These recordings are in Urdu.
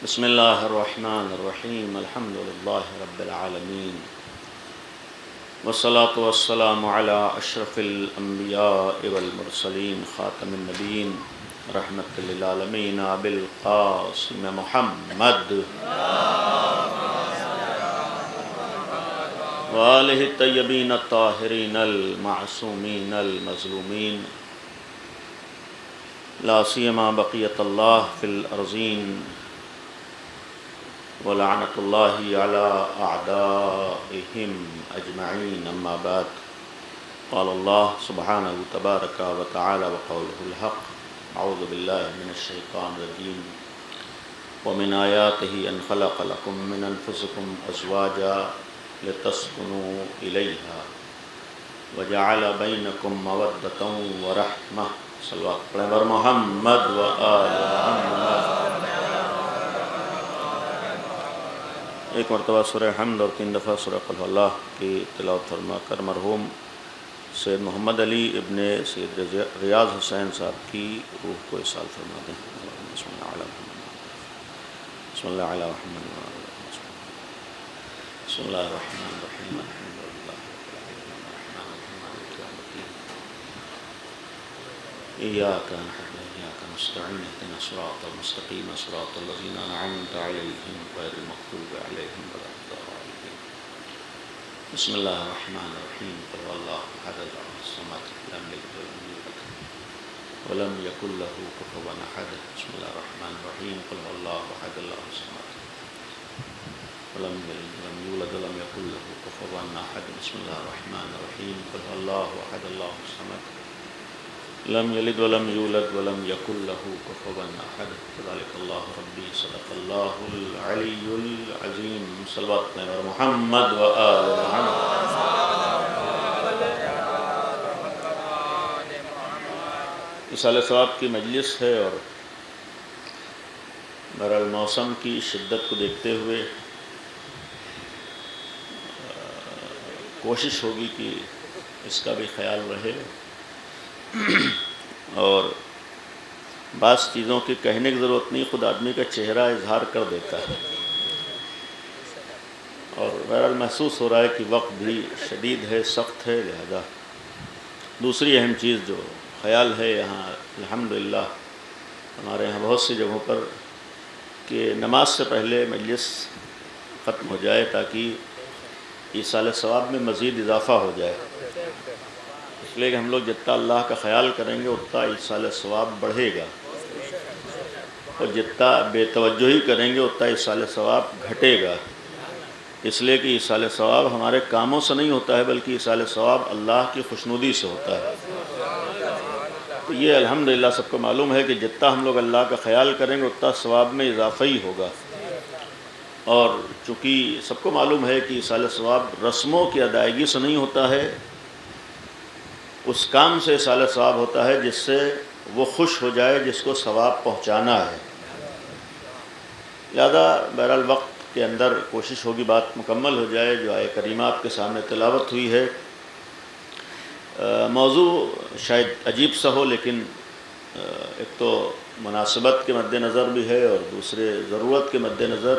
بسم اللہ الرحمن الرحیم الحمد للہ رب العالمین والصلاة والسلام علی اشرف الانبیاء والمرسلین خاتم النبیین رحمت للعالمین ابی القاسم محمد وآلہ الطیبین الطاہرین المعصومین المظلومین لا سیما بقیت اللہ فی الارضین ولعنت اللہ علی اعدائہم اجمعین اما بعد قال اللہ سبحانہ تبارک و تعالی وقولہ الحق اعوذ باللہ من الشیطان الرجیم ومن آیاتہ ان خلق لکم من انفسکم ازواجا لتسکنوا الیہا وجعل بینکم مودۃ ورحمہ صلوات پڑھیں بر محمد و آل محمد۔ ایک مرتبہ سورہ حمد اور 3 دفعہ سورہ قل هو اللہ کی تلاوت فرما کر مرحوم سید محمد علی ابن سید ریاض حسین صاحب کی روح کو اصال فرما دیں۔ بسم اللہ علی محمد بسم اللہ علی محمد بسم اللہ الرحمن الرحیم الحمد للہ ایاک نعبد و ایاک نستعین اهدنا الصراط المستقیم صراط الذین انعمت علیہم غیر المغضوب علیہم ولا الضالین۔ بسم اللہ الرحمن الرحیم قل هو اللہ احد اللہ الصمد لم یلد ولم یولد ولم یکن له کفوا احد۔ بسم اللہ الرحمن الرحیم قل هو اللہ احد اللہ الصمد ولم یلد ولم یولد ولم یکن له کفوا احد۔ بسم اللہ الرحمن الرحیم قل هو اللہ احد اللہ الصمد لم یلد ولم یولد ولم یکن له کفوا احد۔ ذلک اللہ ربی صدق اللہ العلی العظیم۔ صلوات پر محمد و آل محمد۔ اصال ثواب کی مجلس ہے اور بہرحال موسم کی شدت کو دیکھتے ہوئے کوشش ہوگی کہ اس کا بھی خیال رہے اور بعض چیزوں کے کہنے کی ضرورت نہیں، خود آدمی کا چہرہ اظہار کر دیتا ہے اور بہرحال محسوس ہو رہا ہے کہ وقت بھی شدید ہے، سخت ہے، لہذا دوسری اہم چیز جو خیال ہے یہاں الحمدللہ ہمارے یہاں بہت سی جگہوں پر کہ نماز سے پہلے مجلس ختم ہو جائے تاکہ ایصال ثواب میں مزید اضافہ ہو جائے، اس لیے کہ ہم لوگ جتنا اللہ کا خیال کریں گے اتنا ایصال ثواب بڑھے گا اور جتنا بے توجہی کریں گے اتنا ایصال ثواب گھٹے گا، اس لیے کہ ایصال ثواب ہمارے کاموں سے نہیں ہوتا ہے بلکہ ایصال ثواب اللہ کی خوشنودی سے ہوتا ہے۔ تو یہ الحمدللہ سب کو معلوم ہے کہ جتنا ہم لوگ اللہ کا خیال کریں گے اتنا ثواب میں اضافہ ہی ہوگا، اور چونکہ سب کو معلوم ہے کہ ایصال ثواب رسموں کی ادائیگی سے نہیں ہوتا ہے، اس کام سے ایصال ثواب ہوتا ہے جس سے وہ خوش ہو جائے جس کو ثواب پہنچانا ہے۔ لہذا بہرحال وقت کے اندر کوشش ہوگی بات مکمل ہو جائے۔ جو آیہ کریمہ آپ کے سامنے تلاوت ہوئی ہے، موضوع شاید عجیب سا ہو لیکن ایک تو مناسبت کے مد نظر بھی ہے اور دوسرے ضرورت کے مد نظر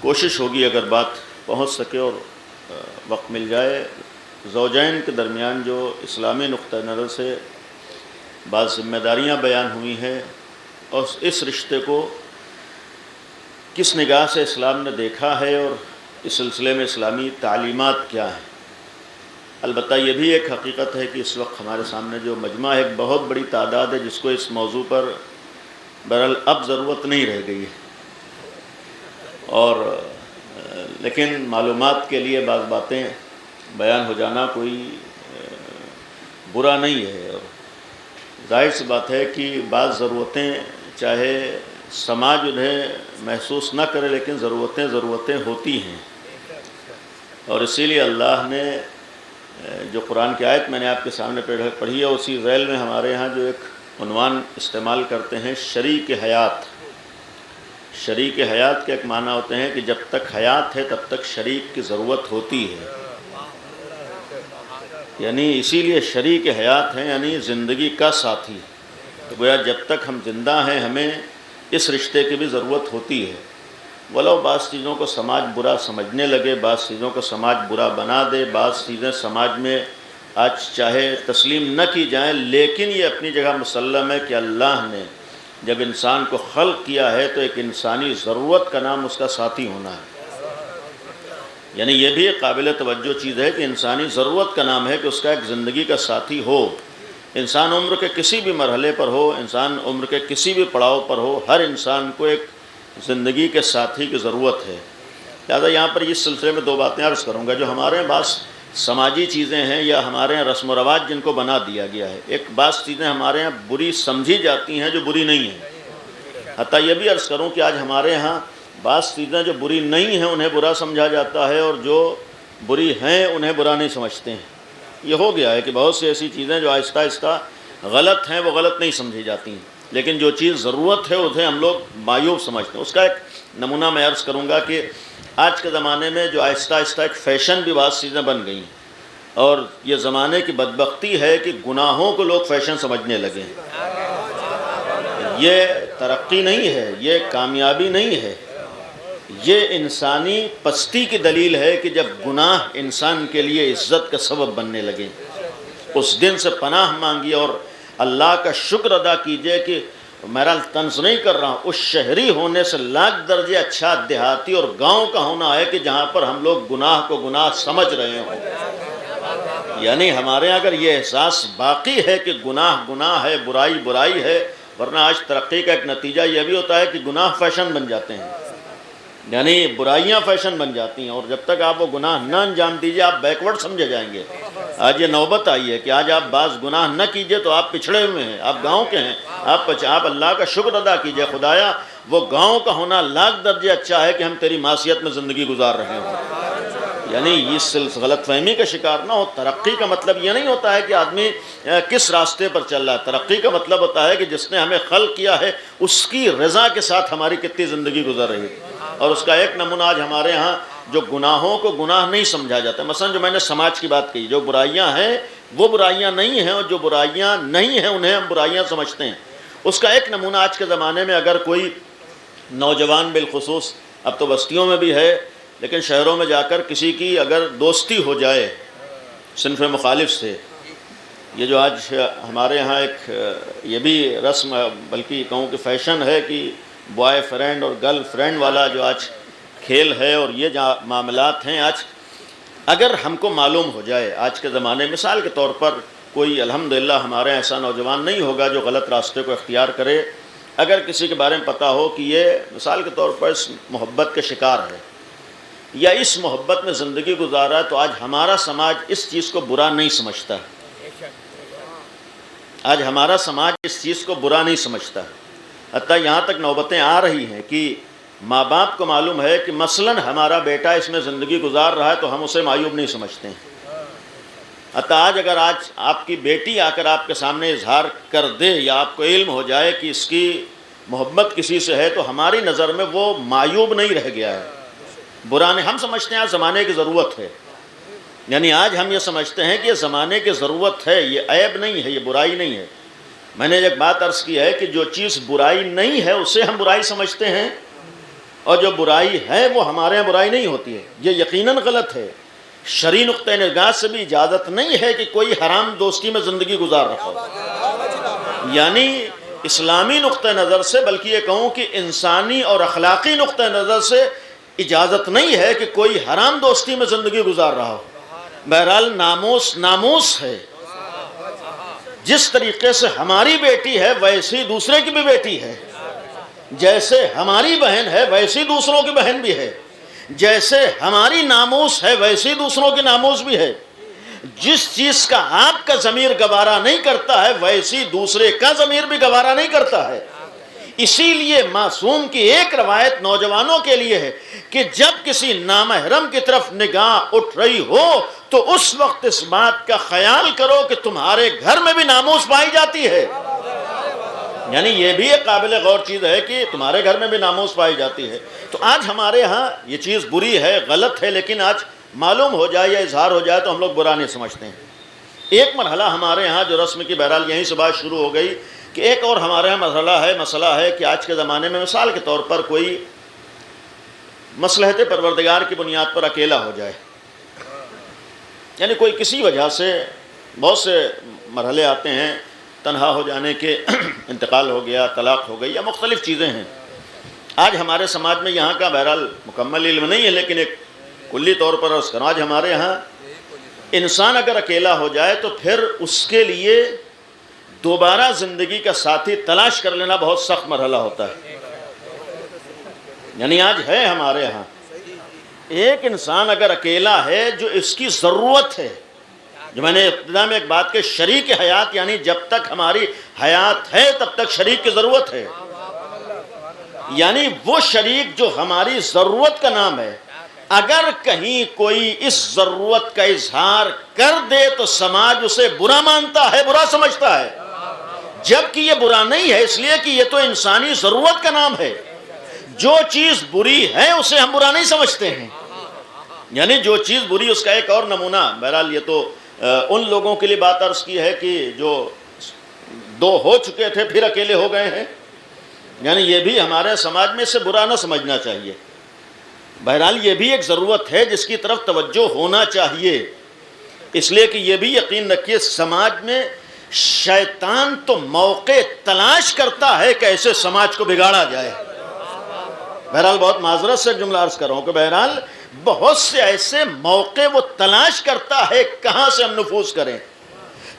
کوشش ہوگی اگر بات پہنچ سکے اور وقت مل جائے۔ زوجین کے درمیان جو اسلامی نقطہ نظر سے بعض ذمہ داریاں بیان ہوئی ہیں اور اس رشتے کو کس نگاہ سے اسلام نے دیکھا ہے اور اس سلسلے میں اسلامی تعلیمات کیا ہیں۔ البتہ یہ بھی ایک حقیقت ہے کہ اس وقت ہمارے سامنے جو مجمع ہے ایک بہت بڑی تعداد ہے جس کو اس موضوع پر بہرحال اب ضرورت نہیں رہ گئی ہے، اور لیکن معلومات کے لیے بعض باتیں بیان ہو جانا کوئی برا نہیں ہے، اور ظاہر سی بات ہے کہ بعض ضرورتیں چاہے سماج انہیں محسوس نہ کرے لیکن ضرورتیں ہوتی ہیں، اور اسی لیے اللہ نے جو قرآن کی آیت میں نے آپ کے سامنے پڑھی ہے اسی ذیل میں ہمارے ہاں جو ایک عنوان استعمال کرتے ہیں شریک حیات۔ شریک حیات کے ایک معنی ہوتے ہیں کہ جب تک حیات ہے تب تک شریک کی ضرورت ہوتی ہے، یعنی اسی لیے شریک حیات ہیں، یعنی زندگی کا ساتھی۔ تو گویا جب تک ہم زندہ ہیں ہمیں اس رشتے کی بھی ضرورت ہوتی ہے، ولو بعض چیزوں کو سماج برا سمجھنے لگے، بعض چیزوں کو سماج برا بنا دے، بعض چیزیں سماج میں آج چاہے تسلیم نہ کی جائیں، لیکن یہ اپنی جگہ مسلم ہے کہ اللہ نے جب انسان کو خلق کیا ہے تو ایک انسانی ضرورت کا نام اس کا ساتھی ہونا ہے۔ یعنی یہ بھی ایک قابل توجہ چیز ہے کہ انسانی ضرورت کا نام ہے کہ اس کا ایک زندگی کا ساتھی ہو۔ انسان عمر کے کسی بھی مرحلے پر ہو، انسان عمر کے کسی بھی پڑاؤ پر ہو، ہر انسان کو ایک زندگی کے ساتھی کی ضرورت ہے۔ لہٰذا یہاں پر اس سلسلے میں دو باتیں عرض کروں گا۔ جو ہمارے بعض سماجی چیزیں ہیں یا ہمارے یہاں رسم و رواج جن کو بنا دیا گیا ہے، ایک بعض چیزیں ہمارے ہاں بری سمجھی جاتی ہیں جو بری نہیں ہیں۔ حتیٰ یہ بھی عرض کروں کہ آج ہمارے ہاں بعض چیزیں جو بری نہیں ہیں انہیں برا سمجھا جاتا ہے، اور جو بری ہیں انہیں برا نہیں سمجھتے ہیں۔ یہ ہو گیا ہے کہ بہت سی ایسی چیزیں جو آہستہ آہستہ غلط ہیں وہ غلط نہیں سمجھی جاتی ہیں، لیکن جو چیز ضرورت ہے اسے ہم لوگ معیوب سمجھتے ہیں۔ اس کا ایک نمونہ میں عرض کروں گا کہ آج کے زمانے میں جو آہستہ آہستہ ایک فیشن بھی بعض چیزیں بن گئی ہیں، اور یہ زمانے کی بدبختی ہے کہ گناہوں کو لوگ فیشن سمجھنے لگے ہیں۔ یہ ترقی نہیں ہے، یہ کامیابی نہیں ہے، یہ انسانی پستی کی دلیل ہے کہ جب گناہ انسان کے لیے عزت کا سبب بننے لگے۔ اس دن سے پناہ مانگیے اور اللہ کا شکر ادا کیجئے کہ میرا طنز نہیں کر رہا ہوں، اس شہری ہونے سے لاکھ درجے اچھا دیہاتی اور گاؤں کا ہونا ہے کہ جہاں پر ہم لوگ گناہ کو گناہ سمجھ رہے ہوں۔ یعنی ہمارے یہاں اگر یہ احساس باقی ہے کہ گناہ گناہ ہے، برائی برائی ہے، ورنہ آج ترقی کا ایک نتیجہ یہ بھی ہوتا ہے کہ گناہ فیشن بن جاتے ہیں، یعنی برائیاں فیشن بن جاتی ہیں، اور جب تک آپ وہ گناہ نہ انجام دیجئے آپ بیکورڈ سمجھے جائیں گے۔ آج یہ نوبت آئی ہے کہ آج آپ بعض گناہ نہ کیجئے تو آپ پچھڑے ہوئے ہیں، آپ گاؤں کے ہیں، آپ اللہ کا شکر ادا کیجئے، خدایا وہ گاؤں کا ہونا لاکھ درجے اچھا ہے کہ ہم تیری معصیت میں زندگی گزار رہے ہوں۔ یعنی اس غلط فہمی کا شکار نہ ہو۔ ترقی کا مطلب یہ نہیں ہوتا ہے کہ آدمی کس راستے پر چل رہا ہے، ترقی کا مطلب ہوتا ہے کہ جس نے ہمیں خلق کیا ہے اس کی رضا کے ساتھ ہماری کتنی زندگی گزر رہی ہے۔ اور اس کا ایک نمونہ آج ہمارے ہاں جو گناہوں کو گناہ نہیں سمجھا جاتا، مثلا جو میں نے سماج کی بات کہی، جو برائیاں ہیں وہ برائیاں نہیں ہیں، اور جو برائیاں نہیں ہیں انہیں ہم برائیاں سمجھتے ہیں۔ اس کا ایک نمونہ آج کے زمانے میں اگر کوئی نوجوان بالخصوص، اب تو بستیوں میں بھی ہے لیکن شہروں میں جا کر کسی کی اگر دوستی ہو جائے صنف مخالف سے، یہ جو آج ہمارے ہاں ایک یہ بھی رسم بلکہ کہوں کہ فیشن ہے کہ بوائے فرینڈ اور گرل فرینڈ والا جو آج کھیل ہے، اور یہ جو معاملات ہیں آج اگر ہم کو معلوم ہو جائے آج کے زمانے، مثال کے طور پر کوئی الحمدللہ ہمارے ایسا نوجوان نہیں ہوگا جو غلط راستے کو اختیار کرے، اگر کسی کے بارے میں پتہ ہو کہ یہ مثال کے طور پر اس محبت کے شکار ہے یا اس محبت میں زندگی گزارا ہے، تو آج ہمارا سماج اس چیز کو برا نہیں سمجھتا، آج ہمارا سماج اس چیز کو برا نہیں سمجھتا۔ حتیٰ یہاں تک نوبتیں آ رہی ہیں کہ ماں باپ کو معلوم ہے کہ مثلاً ہمارا بیٹا اس میں زندگی گزار رہا ہے تو ہم اسے معیوب نہیں سمجھتے ہیں۔ حتیٰ اگر آج آپ کی بیٹی آ کر آپ کے سامنے اظہار کر دے یا آپ کو علم ہو جائے کہ اس کی محبت کسی سے ہے تو ہماری نظر میں وہ معیوب نہیں رہ گیا ہے، برا نہیں، ہم سمجھتے ہیں آج زمانے کی ضرورت ہے، یعنی آج ہم یہ سمجھتے ہیں کہ یہ زمانے کی ضرورت ہے، یہ عیب نہیں ہے، یہ برائی نہیں ہے۔ میں نے ایک بات عرض کی ہے کہ جو چیز برائی نہیں ہے اسے ہم برائی سمجھتے ہیں، اور جو برائی ہے وہ ہمارے یہاں برائی نہیں ہوتی ہے، یہ یقیناً غلط ہے۔ شرعی نقطہ نگاہ سے بھی اجازت نہیں ہے کہ کوئی حرام دوستی میں زندگی گزار رہا ہو، یعنی اسلامی نقطہ نظر سے، بلکہ یہ کہوں کہ انسانی اور اخلاقی نقطہ نظر سے اجازت نہیں ہے کہ کوئی حرام دوستی میں زندگی گزار رہا ہو۔ بہرحال ناموس ہے، جس طریقے سے ہماری بیٹی ہے ویسی دوسرے کی بھی بیٹی ہے، جیسے ہماری بہن ہے ویسی دوسروں کی بہن بھی ہے، جیسے ہماری ناموس ہے ویسی دوسروں کی ناموس بھی ہے۔ جس چیز کا آپ کا ضمیر گوارا نہیں کرتا ہے ویسی دوسرے کا ضمیر بھی گوارا نہیں کرتا ہے۔ اسی لیے معصوم کی ایک روایت نوجوانوں کے لیے ہے کہ جب کسی نامحرم کی طرف نگاہ اٹھ رہی ہو تو اس وقت اس بات کا خیال کرو کہ تمہارے گھر میں بھی ناموس پائی جاتی ہے، یعنی یہ بھی ایک قابل غور چیز ہے کہ تمہارے گھر میں بھی ناموس پائی جاتی ہے۔ تو آج ہمارے ہاں یہ چیز بری ہے، غلط ہے، لیکن آج معلوم ہو جائے یا اظہار ہو جائے تو ہم لوگ برا نہیں سمجھتے ہیں۔ ایک مرحلہ ہمارے ہاں جو رسم کی بہرحال یہیں سے بات شروع ہو گئی کہ ایک اور ہمارے یہاں مسئلہ ہے کہ آج کے زمانے میں مثال کے طور پر کوئی مصلحت پروردگار کی بنیاد پر اکیلا ہو جائے، یعنی کوئی کسی وجہ سے، بہت سے مرحلے آتے ہیں تنہا ہو جانے کے، انتقال ہو گیا، طلاق ہو گئی، یا مختلف چیزیں ہیں۔ آج ہمارے سماج میں یہاں کا بہرحال مکمل علم نہیں ہے، لیکن ایک کلی طور پر عرض کروں، آج ہمارے یہاں انسان اگر اکیلا ہو جائے تو پھر اس کے لیے دوبارہ زندگی کا ساتھی تلاش کر لینا بہت سخت مرحلہ ہوتا ہے۔ یعنی آج ہے ہمارے یہاں ایک انسان اگر اکیلا ہے جو اس کی ضرورت ہے، جو میں نے ابتدا میں ایک بات کہ شریک حیات، یعنی جب تک ہماری حیات ہے تب تک شریک کی ضرورت ہے، یعنی وہ شریک جو ہماری ضرورت کا نام ہے، اگر کہیں کوئی اس ضرورت کا اظہار کر دے تو سماج اسے برا مانتا ہے، برا سمجھتا ہے، جبکہ یہ برا نہیں ہے، اس لیے کہ یہ تو انسانی ضرورت کا نام ہے۔ جو چیز بری ہے اسے ہم برا نہیں سمجھتے ہیں، یعنی جو چیز بری، اس کا ایک اور نمونہ، بہرحال یہ تو ان لوگوں کے لیے بات عرض کی ہے کہ جو دو ہو چکے تھے پھر اکیلے ہو گئے ہیں، یعنی یہ بھی ہمارے سماج میں اسے برا نہ سمجھنا چاہیے۔ بہرحال یہ بھی ایک ضرورت ہے جس کی طرف توجہ ہونا چاہیے، اس لیے کہ یہ بھی یقین رکھیے سماج میں شیطان تو موقع تلاش کرتا ہے کہ ایسے سماج کو بگاڑا جائے۔ بہرحال بہت معذرت سے جملہ عرض کر رہا ہوں کہ بہرحال بہت سے ایسے موقع وہ تلاش کرتا ہے کہاں سے ہم نفوذ کریں،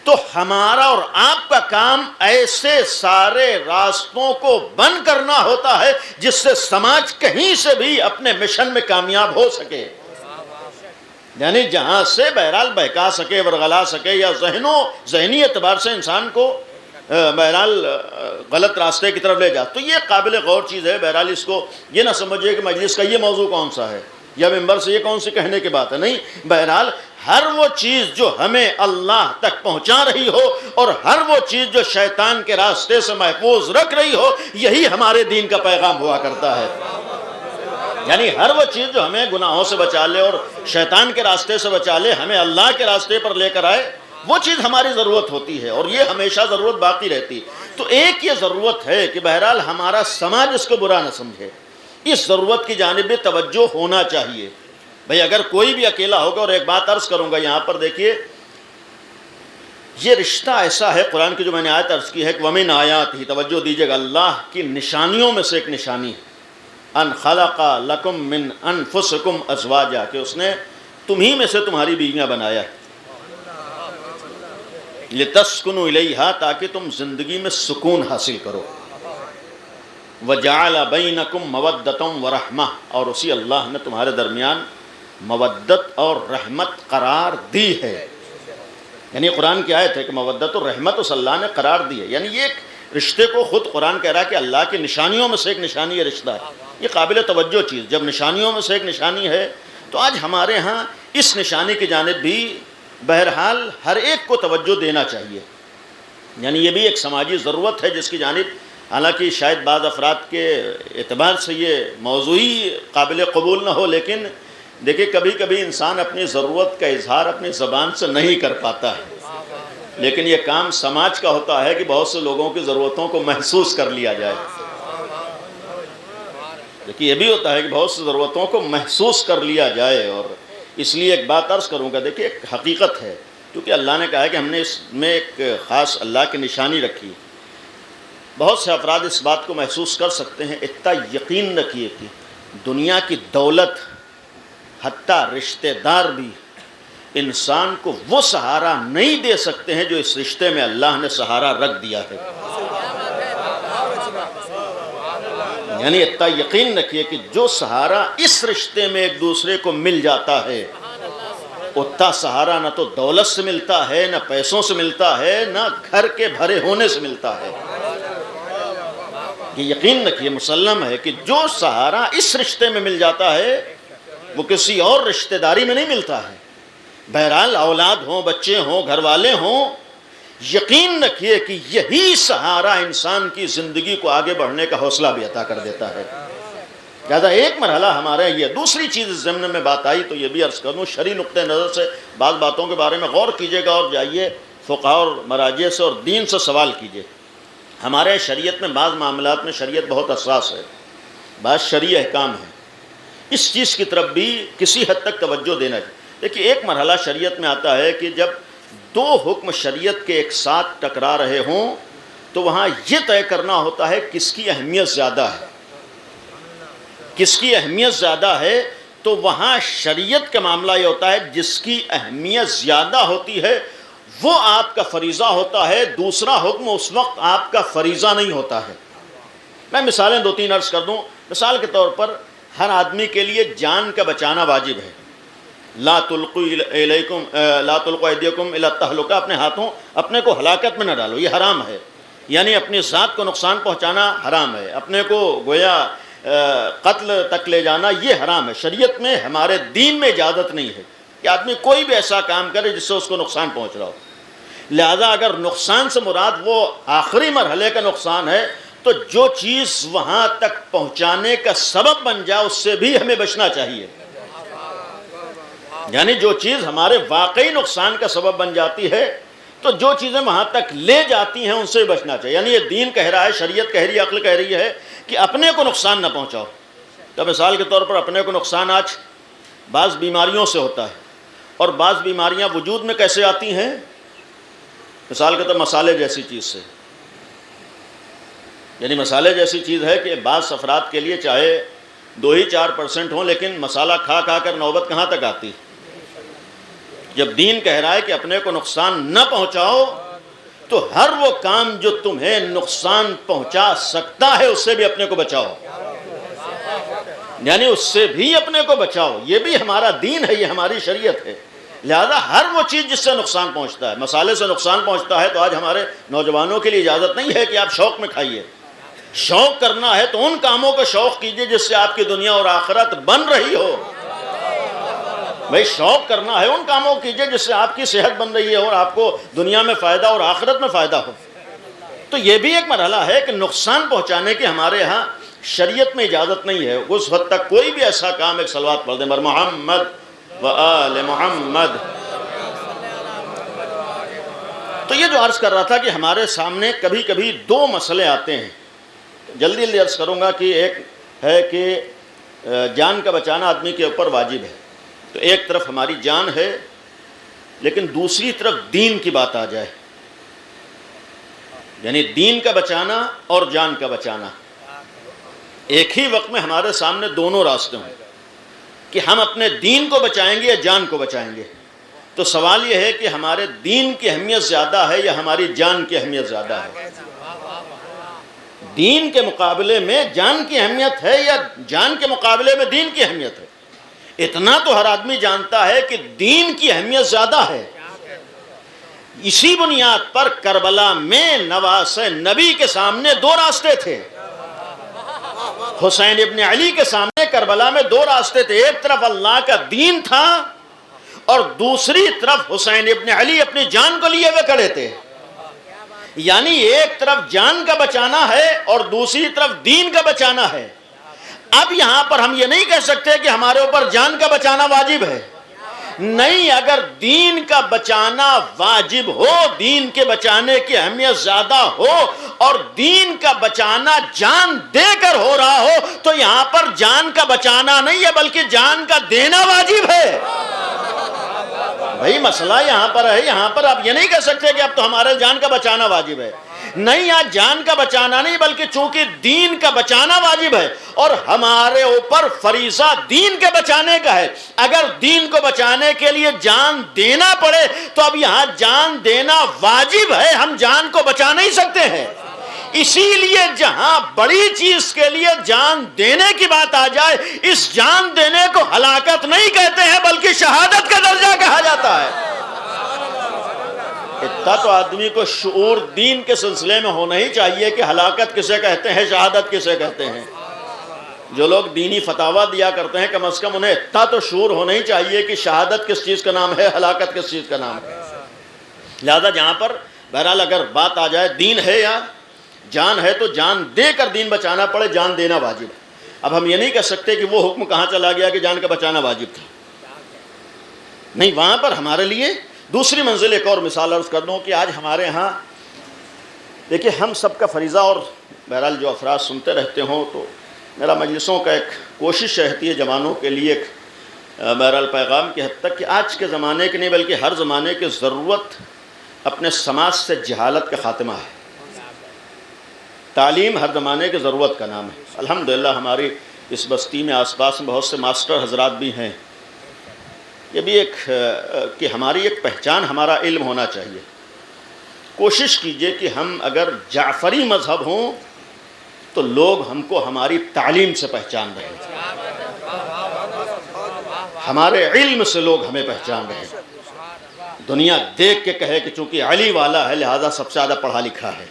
تو ہمارا اور آپ کا کام ایسے سارے راستوں کو بند کرنا ہوتا ہے جس سے سماج کہیں سے بھی اپنے مشن میں کامیاب ہو سکے، یعنی جہاں سے بہرحال بہکا سکے، ورغلا سکے، یا ذہنی اعتبار سے انسان کو بہرحال غلط راستے کی طرف لے جا۔ تو یہ قابل غور چیز ہے۔ بہرحال اس کو یہ نہ سمجھے کہ مجلس کا یہ موضوع کون سا ہے یا ممبر سے یہ کون سی کہنے کی بات ہے، نہیں، بہرحال ہر وہ چیز جو ہمیں اللہ تک پہنچا رہی ہو اور ہر وہ چیز جو شیطان کے راستے سے محفوظ رکھ رہی ہو، یہی ہمارے دین کا پیغام ہوا کرتا ہے۔ یعنی ہر وہ چیز جو ہمیں گناہوں سے بچا لے اور شیطان کے راستے سے بچا لے، ہمیں اللہ کے راستے پر لے کر آئے، وہ چیز ہماری ضرورت ہوتی ہے، اور یہ ہمیشہ ضرورت باقی رہتی۔ تو ایک یہ ضرورت ہے کہ بہرحال ہمارا سماج اس کو برا نہ سمجھے، اس ضرورت کی جانب بھی توجہ ہونا چاہیے۔ بھئی اگر کوئی بھی اکیلا ہوگا، اور ایک بات عرض کروں گا یہاں پر دیکھیے، یہ رشتہ ایسا ہے، قرآن کی جو میں نے آیت عرض کی ہے کہ وَمِنْ آیَاتِهِ، توجہ دیجیے گا، اللہ کی نشانیوں میں سے ایک نشانی ہے، ان خلق لکم من انفسکم ازواجا، کہ اس نے تمہی میں سے تمہاری بیویاں بنایا ہے، لتسکنوا الیہا، تاکہ تم زندگی میں سکون حاصل کرو، وجعل بینکم مودۃ ورحمہ، اور اسی اللہ نے تمہارے درمیان مودت اور رحمت قرار دی ہے۔ یعنی قرآن کی آیت ہے کہ مودت اور رحمت اس اللہ نے قرار دی ہے، یعنی یہ ایک رشتے کو خود قرآن کہہ رہا ہے کہ اللہ کی نشانیوں میں سے ایک نشانی یہ رشتہ ہے۔ یہ قابل توجہ چیز، جب نشانیوں میں سے ایک نشانی ہے تو آج ہمارے ہاں اس نشانی کی جانب بھی بہرحال ہر ایک کو توجہ دینا چاہیے، یعنی یہ بھی ایک سماجی ضرورت ہے جس کی جانب، حالانکہ شاید بعض افراد کے اعتبار سے یہ موضوعی قابل قبول نہ ہو، لیکن دیکھیں کبھی کبھی انسان اپنی ضرورت کا اظہار اپنی زبان سے نہیں کر پاتا ہے، لیکن یہ کام سماج کا ہوتا ہے کہ بہت سے لوگوں کی ضرورتوں کو محسوس کر لیا جائے۔ دیکھیے یہ بھی ہوتا ہے کہ بہت سی ضرورتوں کو محسوس کر لیا جائے، اور اس لیے ایک بات عرض کروں گا، دیکھیے ایک حقیقت ہے، کیونکہ اللہ نے کہا ہے کہ ہم نے اس میں ایک خاص اللہ کی نشانی رکھی، بہت سے افراد اس بات کو محسوس کر سکتے ہیں۔ اتنا یقین رکھیے کہ دنیا کی دولت، حتیٰ رشتہ دار بھی انسان کو وہ سہارا نہیں دے سکتے ہیں جو اس رشتے میں اللہ نے سہارا رکھ دیا ہے۔ یعنی اتنا یقین رکھیے کہ جو سہارا اس رشتے میں ایک دوسرے کو مل جاتا ہے، اتنا سہارا نہ تو دولت سے ملتا ہے، نہ پیسوں سے ملتا ہے، نہ گھر کے بھرے ہونے سے ملتا ہے۔ یہ یقین رکھیے، مسلم ہے کہ جو سہارا اس رشتے میں مل جاتا ہے وہ کسی اور رشتہ داری میں نہیں ملتا ہے۔ بہرحال اولاد ہوں، بچے ہوں، گھر والے ہوں، یقین رکھیے کہ یہی سہارا انسان کی زندگی کو آگے بڑھنے کا حوصلہ بھی عطا کر دیتا ہے۔ لہٰذا ایک مرحلہ ہمارے یہ، دوسری چیز اس ضمن میں بات آئی تو یہ بھی عرض کروں، شرعی نقطہ نظر سے بعض باتوں کے بارے میں غور کیجیے گا، اور جائیے فقہاء اور مراجع سے اور دین سے سوال کیجیے۔ ہمارے شریعت میں بعض معاملات میں شریعت بہت حساس ہے، بعض شرعی احکام ہیں، اس چیز کی طرف بھی کسی حد تک توجہ دینا چاہیے۔ دیکھیے ایک مرحلہ شریعت میں آتا ہے کہ جب دو حکم شریعت کے ایک ساتھ ٹکرا رہے ہوں تو وہاں یہ طے کرنا ہوتا ہے کس کی اہمیت زیادہ ہے، کس کی اہمیت زیادہ ہے۔ تو وہاں شریعت کا معاملہ یہ ہوتا ہے جس کی اہمیت زیادہ ہوتی ہے وہ آپ کا فریضہ ہوتا ہے، دوسرا حکم اس وقت آپ کا فریضہ نہیں ہوتا ہے۔ میں مثالیں دو تین عرض کر دوں۔ مثال کے طور پر ہر آدمی کے لیے جان کا بچانا واجب ہے۔ لا تلقوا ایدیکم الی التہلکہ، اپنے ہاتھوں اپنے کو ہلاکت میں نہ ڈالو، یہ حرام ہے، یعنی اپنی ذات کو نقصان پہنچانا حرام ہے، اپنے کو گویا قتل تک لے جانا یہ حرام ہے۔ شریعت میں ہمارے دین میں اجازت نہیں ہے کہ آدمی کوئی بھی ایسا کام کرے جس سے اس کو نقصان پہنچ رہا ہو۔ لہذا اگر نقصان سے مراد وہ آخری مرحلے کا نقصان ہے تو جو چیز وہاں تک پہنچانے کا سبب بن جائے اس سے بھی ہمیں بچنا چاہیے، یعنی جو چیز ہمارے واقعی نقصان کا سبب بن جاتی ہے تو جو چیزیں وہاں تک لے جاتی ہیں ان سے بچنا چاہیے۔ یعنی یہ دین کہہ رہا ہے، شریعت کہہ رہی ہے، عقل کہہ رہی ہے کہ اپنے کو نقصان نہ پہنچاؤ۔ تو مثال کے طور پر اپنے کو نقصان آج بعض بیماریوں سے ہوتا ہے، اور بعض بیماریاں وجود میں کیسے آتی ہیں؟ مثال کے طور پر مسالے جیسی چیز سے، یعنی مسالے جیسی چیز ہے کہ بعض افراد کے لیے چاہے 2-4% ہوں لیکن مسالہ کھا کھا کر نوبت کہاں تک آتی۔ جب دین کہہ رہا ہے کہ اپنے کو نقصان نہ پہنچاؤ تو ہر وہ کام جو تمہیں نقصان پہنچا سکتا ہے اس سے بھی اپنے کو بچاؤ، یعنی اس سے بھی اپنے کو بچاؤ۔ یہ بھی ہمارا دین ہے، یہ ہماری شریعت ہے۔ لہذا ہر وہ چیز جس سے نقصان پہنچتا ہے، مسالے سے نقصان پہنچتا ہے تو آج ہمارے نوجوانوں کے لیے اجازت نہیں ہے کہ آپ شوق میں کھائیے۔ شوق کرنا ہے تو ان کاموں کا شوق کیجئے جس سے آپ کی دنیا اور آخرت بن رہی ہو۔ بھئی شوق کرنا ہے ان کاموں کیجئے جس سے آپ کی صحت بن رہی ہے اور آپ کو دنیا میں فائدہ اور آخرت میں فائدہ ہو۔ تو یہ بھی ایک مرحلہ ہے کہ نقصان پہنچانے کی ہمارے ہاں شریعت میں اجازت نہیں ہے۔ اس حد تک کوئی بھی ایسا کام، ایک صلوات پڑھ دیں بر محمد و آل محمد۔ تو یہ جو عرض کر رہا تھا کہ ہمارے سامنے کبھی کبھی دو مسئلے آتے ہیں، جلدی جلدی عرض کروں گا کہ ایک ہے کہ جان کا بچانا آدمی کے اوپر واجب ہے، تو ایک طرف ہماری جان ہے لیکن دوسری طرف دین کی بات آ جائے، یعنی دین کا بچانا اور جان کا بچانا ایک ہی وقت میں ہمارے سامنے دونوں راستے ہوں کہ ہم اپنے دین کو بچائیں گے یا جان کو بچائیں گے۔ تو سوال یہ ہے کہ ہمارے دین کی اہمیت زیادہ ہے یا ہماری جان کی اہمیت زیادہ ہے؟ دین کے مقابلے میں جان کی اہمیت ہے یا جان کے مقابلے میں دین کی اہمیت ہے؟ اتنا تو ہر آدمی جانتا ہے کہ دین کی اہمیت زیادہ ہے۔ اسی بنیاد پر کربلا میں نواسۂ نبی کے سامنے دو راستے تھے، حسین ابن علی کے سامنے کربلا میں دو راستے تھے، ایک طرف اللہ کا دین تھا اور دوسری طرف حسین ابن علی اپنی جان کو لیے ہوئے کھڑے تھے۔ یعنی ایک طرف جان کا بچانا ہے اور دوسری طرف دین کا بچانا ہے۔ اب یہاں پر ہم یہ نہیں کہہ سکتے کہ ہمارے اوپر جان کا بچانا واجب ہے، نہیں، اگر دین کا بچانا واجب ہو، دین کے بچانے کی اہمیت زیادہ ہو اور دین کا بچانا جان دے کر ہو رہا ہو تو یہاں پر جان کا بچانا نہیں ہے بلکہ جان کا دینا واجب ہے۔ بھئی مسئلہ یہاں پر ہے، یہاں پر آپ یہ نہیں کہہ سکتے کہ اب تو ہمارے جان کا بچانا واجب ہے، نہیں، آج جان کا بچانا نہیں بلکہ چونکہ دین کا بچانا واجب ہے اور ہمارے اوپر فریضہ دین کے بچانے کا ہے، اگر دین کو بچانے کے لیے جان دینا پڑے تو اب یہاں جان دینا واجب ہے، ہم جان کو بچا نہیں سکتے ہیں۔ اسی لیے جہاں بڑی چیز کے لیے جان دینے کی بات آ جائے، اس جان دینے کو ہلاکت نہیں کہتے ہیں بلکہ شہادت کا درجہ کہا جاتا ہے۔ اتنا تو آدمی کو شعور دین کے سلسلے میں ہونا ہی چاہیے کہ ہلاکت کسے کہتے ہیں، شہادت کسے کہتے ہیں۔ جو لوگ دینی فتاویٰ دیا کرتے ہیں کم از کم انہیں اتنا تو شعور ہونا ہی چاہیے کہ شہادت کس چیز کا نام ہے، ہلاکت کس چیز کا نام ہے۔ لہذا جہاں پر بہرحال اگر بات آ جائے دین ہے یا جان ہے تو جان دے کر دین بچانا پڑے، جان دینا واجب ہے۔ اب ہم یہ نہیں کہہ سکتے کہ وہ حکم کہاں چلا گیا کہ جان کا بچانا واجب تھا، نہیں، وہاں پر ہمارے لیے دوسری منزل ایک اور مثال عرض کر دوں کہ آج ہمارے ہاں دیکھیے ہم سب کا فریضہ، اور بہرحال جو افراد سنتے رہتے ہوں تو میرا مجلسوں کا ایک کوشش رہتی ہے جوانوں کے لیے ایک بہرحال پیغام کی حد تک کہ آج کے زمانے کے نہیں بلکہ ہر زمانے کی ضرورت اپنے سماج سے جہالت کا خاتمہ ہے۔ تعلیم ہر زمانے کی ضرورت کا نام ہے۔ الحمدللہ ہماری اس بستی میں آس پاس میں بہت سے ماسٹر حضرات بھی ہیں۔ یہ بھی ایک کہ ہماری ایک پہچان ہمارا علم ہونا چاہیے۔ کوشش کیجئے کہ ہم اگر جعفری مذہب ہوں تو لوگ ہم کو ہماری تعلیم سے پہچان رہے ہیں، ہمارے علم سے لوگ ہمیں پہچان رہے ہیں۔ دنیا دیکھ کے کہے کہ چونکہ علی والا ہے لہذا سب سے زیادہ پڑھا لکھا ہے،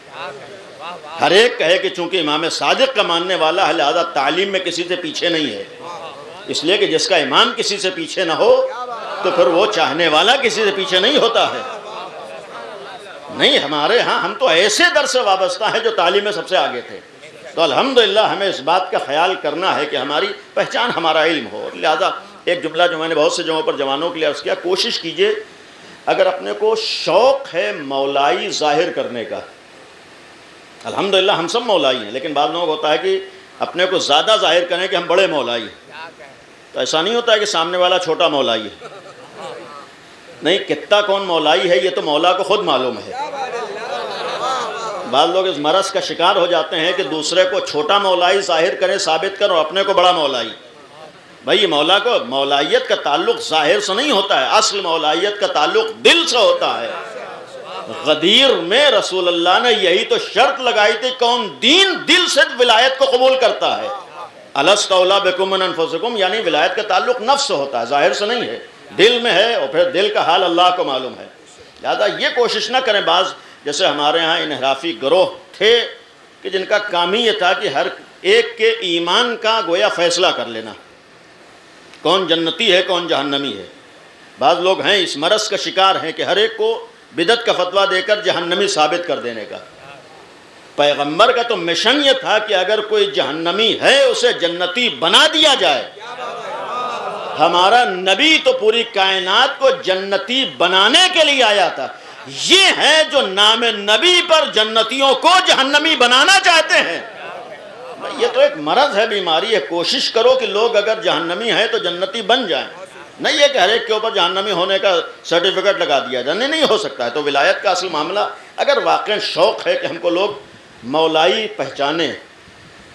ہر ایک کہے کہ چونکہ امام صادق کا ماننے والا ہے لہذا تعلیم میں کسی سے پیچھے نہیں ہے، اس لیے کہ جس کا ایمان کسی سے پیچھے نہ ہو تو پھر وہ چاہنے والا کسی سے پیچھے نہیں ہوتا ہے۔ نہیں، ہمارے ہاں ہم تو ایسے در سے وابستہ ہیں جو تعلیم میں سب سے آگے تھے، تو الحمدللہ ہمیں اس بات کا خیال کرنا ہے کہ ہماری پہچان ہمارا علم ہو۔ لہذا ایک جملہ جو میں نے بہت سے جگہوں پر جوانوں کے لیے عرض کیا، کوشش کیجئے اگر اپنے کو شوق ہے مولائی ظاہر کرنے کا، الحمدللہ ہم سب مولائی ہیں، لیکن بعض لوگوں کو ہوتا ہے کہ اپنے کو زیادہ ظاہر کریں کہ ہم بڑے مولائی ہیں، تو ایسا نہیں ہوتا ہے کہ سامنے والا چھوٹا مولائی ہے، نہیں، کتنا کون مولائی ہے یہ تو مولا کو خود معلوم ہے۔ بعض لوگ اس مرض کا شکار ہو جاتے ہیں کہ دوسرے کو چھوٹا مولائی ظاہر کریں، ثابت کریں، اور اپنے کو بڑا مولائی۔ بھائی مولا کو مولائیت کا تعلق ظاہر سے نہیں ہوتا ہے، اصل مولائیت کا تعلق دل سے ہوتا ہے۔ غدیر میں رسول اللہ نے یہی تو شرط لگائی تھی، کون دین دل سے ولایت کو قبول کرتا ہے۔ الست اولیٰ بکم من انفسکم، یعنی ولایت کا تعلق نفس سے ہوتا ہے، ظاہر سے نہیں ہے، دل میں ہے، اور پھر دل کا حال اللہ کو معلوم ہے۔ لہذا یہ کوشش نہ کریں، بعض جیسے ہمارے ہاں انحرافی گروہ تھے کہ جن کا کام ہی یہ تھا کہ ہر ایک کے ایمان کا گویا فیصلہ کر لینا، کون جنتی ہے کون جہنمی ہے۔ بعض لوگ ہیں اس مرض کا شکار ہیں کہ ہر ایک کو بدعت کا فتویٰ دے کر جہنمی ثابت کر دینے کا۔ پیغمبر کا تو مشن یہ تھا کہ اگر کوئی جہنمی ہے اسے جنتی بنا دیا جائے۔ ہمارا نبی تو پوری کائنات کو جنتی بنانے کے لیے آیا تھا۔ یہ ہے جو نام نبی پر جنتیوں کو جہنمی بنانا چاہتے ہیں۔ یہ تو ایک مرض ہے، بیماری ہے۔ کوشش کرو کہ لوگ اگر جہنمی ہیں تو جنتی بن جائیں، نہیں ہے کہ ہر ایک کے اوپر جہنمی ہونے کا سرٹیفکیٹ لگا دیا جائے، نہیں ہو سکتا ہے۔ تو ولایت کا اصل معاملہ اگر واقعی شوق ہے کہ ہم کو لوگ مولائی پہچانے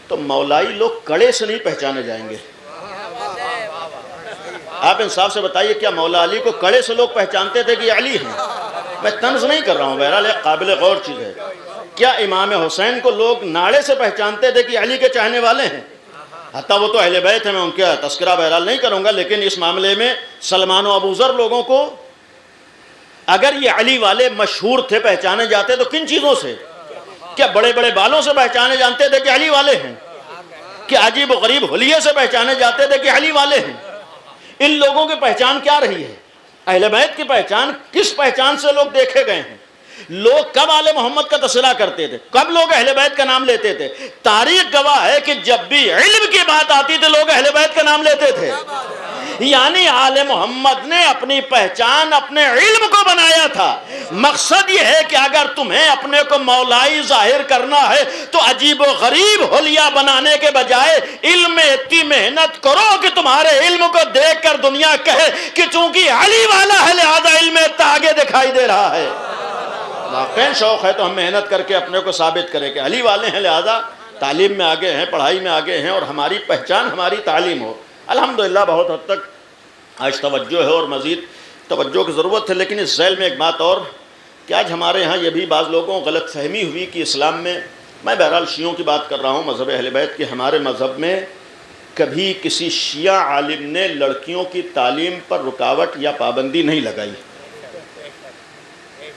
تو مولائی لوگ کڑے سے نہیں پہچانے جائیں گے۔ آپ انصاف سے بتائیے، کیا مولا علی کو کڑے سے لوگ پہچانتے تھے کہ یہ علی ہیں؟ میں طنز نہیں کر رہا ہوں، بہرحال ایک قابل غور چیز ہے۔ کیا امام حسین کو لوگ ناڑے سے پہچانتے تھے کہ علی کے چاہنے والے ہیں؟ حتیٰ وہ تو اہل بیت ہیں، میں ان کا تذکرہ بہرحال نہیں کروں گا، لیکن اس معاملے میں سلمان و ابو ذر لوگوں کو اگر یہ علی والے مشہور تھے، پہچانے جاتے تو کن چیزوں سے؟ کیا بڑے بڑے بالوں سے پہچانے جانتے تھے کہ علی والے ہیں؟ کیا عجیب و غریب حلیے سے پہچانے جاتے تھے کہ علی والے ہیں؟ ان لوگوں کی پہچان کیا رہی ہے؟ اہل بیت کی پہچان کس پہچان سے لوگ دیکھے گئے ہیں؟ لوگ کب آل محمد کا تذکرہ کرتے تھے؟ کب لوگ اہل بیت کا نام لیتے تھے؟ تاریخ گواہ ہے کہ جب بھی علم کی بات آتی تھی لوگ اہل بیت کا نام لیتے تھے۔ یعنی آل محمد نے اپنی پہچان اپنے علم کو بنایا تھا۔ مقصد یہ ہے کہ اگر تمہیں اپنے کو مولائی ظاہر کرنا ہے تو عجیب و غریب حلیہ بنانے کے بجائے علم میں اتنی محنت کرو کہ تمہارے علم کو دیکھ کر دنیا کہے کہ چونکہ علی والا ہے لہذا علم اتنا آگے دکھائی دے رہا ہے۔ واقعی شوق ہے تو ہم محنت کر کے اپنے کو ثابت کریں کہ علی والے ہیں لہذا تعلیم میں آگے ہیں، پڑھائی میں آگے ہیں، اور ہماری پہچان ہماری تعلیم ہو۔ الحمدللہ بہت حد تک آج توجہ ہے اور مزید توجہ کی ضرورت ہے، لیکن اس ذیل میں ایک بات اور کہ آج ہمارے ہاں یہ بھی بعض لوگوں کو غلط فہمی ہوئی کہ اسلام میں، میں بہرحال شیعوں کی بات کر رہا ہوں، مذہب اہل بیت کے، ہمارے مذہب میں کبھی کسی شیعہ عالم نے لڑکیوں کی تعلیم پر رکاوٹ یا پابندی نہیں لگائی۔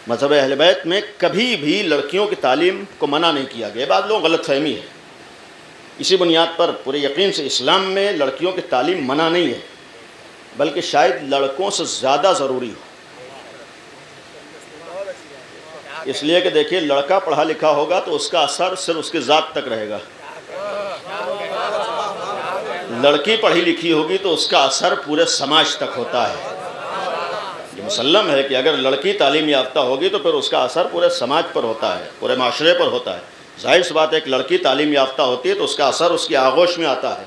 مذہب اہل بیت میں کبھی بھی لڑکیوں کی تعلیم کو منع نہیں کیا گیا۔ بعض لوگ غلط فہمی ہے، اسی بنیاد پر پورے یقین سے اسلام میں لڑکیوں کی تعلیم منع نہیں ہے، بلکہ شاید لڑکوں سے زیادہ ضروری ہو۔ اس لیے کہ دیکھیے لڑکا پڑھا لکھا ہوگا تو اس کا اثر صرف اس کی ذات تک رہے گا، لڑکی پڑھی لکھی ہوگی تو اس کا اثر پورے سماج تک ہوتا ہے۔ یہ مسلم ہے کہ اگر لڑکی تعلیم یافتہ ہوگی تو پھر اس کا اثر پورے سماج پر ہوتا ہے، پورے معاشرے پر ہوتا ہے. ظاہر سی بات ہے، ایک لڑکی تعلیم یافتہ ہوتی ہے تو اس کا اثر اس کی آغوش میں آتا ہے.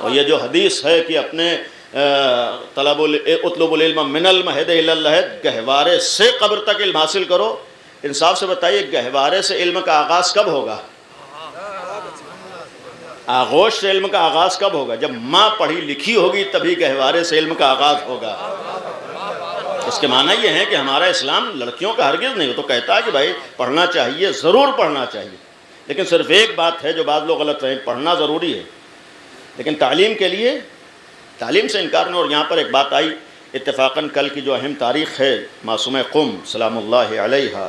اور یہ جو حدیث ہے کہ اپنے اطلب العلم من المہد الی اللحد، گہوارے سے قبر تک علم حاصل کرو. انصاف سے بتائیے گہوارے سے علم کا آغاز کب ہوگا؟ آغوش سے علم کا آغاز کب ہوگا؟ جب ماں پڑھی لکھی ہوگی تبھی گہوارے سے علم کا آغاز ہوگا. اس کے معنی یہ ہے کہ ہمارا اسلام لڑکیوں کا ہرگز نہیں. وہ تو کہتا ہے کہ بھائی پڑھنا چاہیے، ضرور پڑھنا چاہیے، لیکن صرف ایک بات ہے جو بعض لوگ غلط فہم، پڑھنا ضروری ہے لیکن تعلیم کے لیے تعلیم سے انکار نہیں. اور یہاں پر ایک بات آئی اتفاقاً، کل کی جو اہم تاریخ ہے معصومہ قم سلام اللہ علیہا،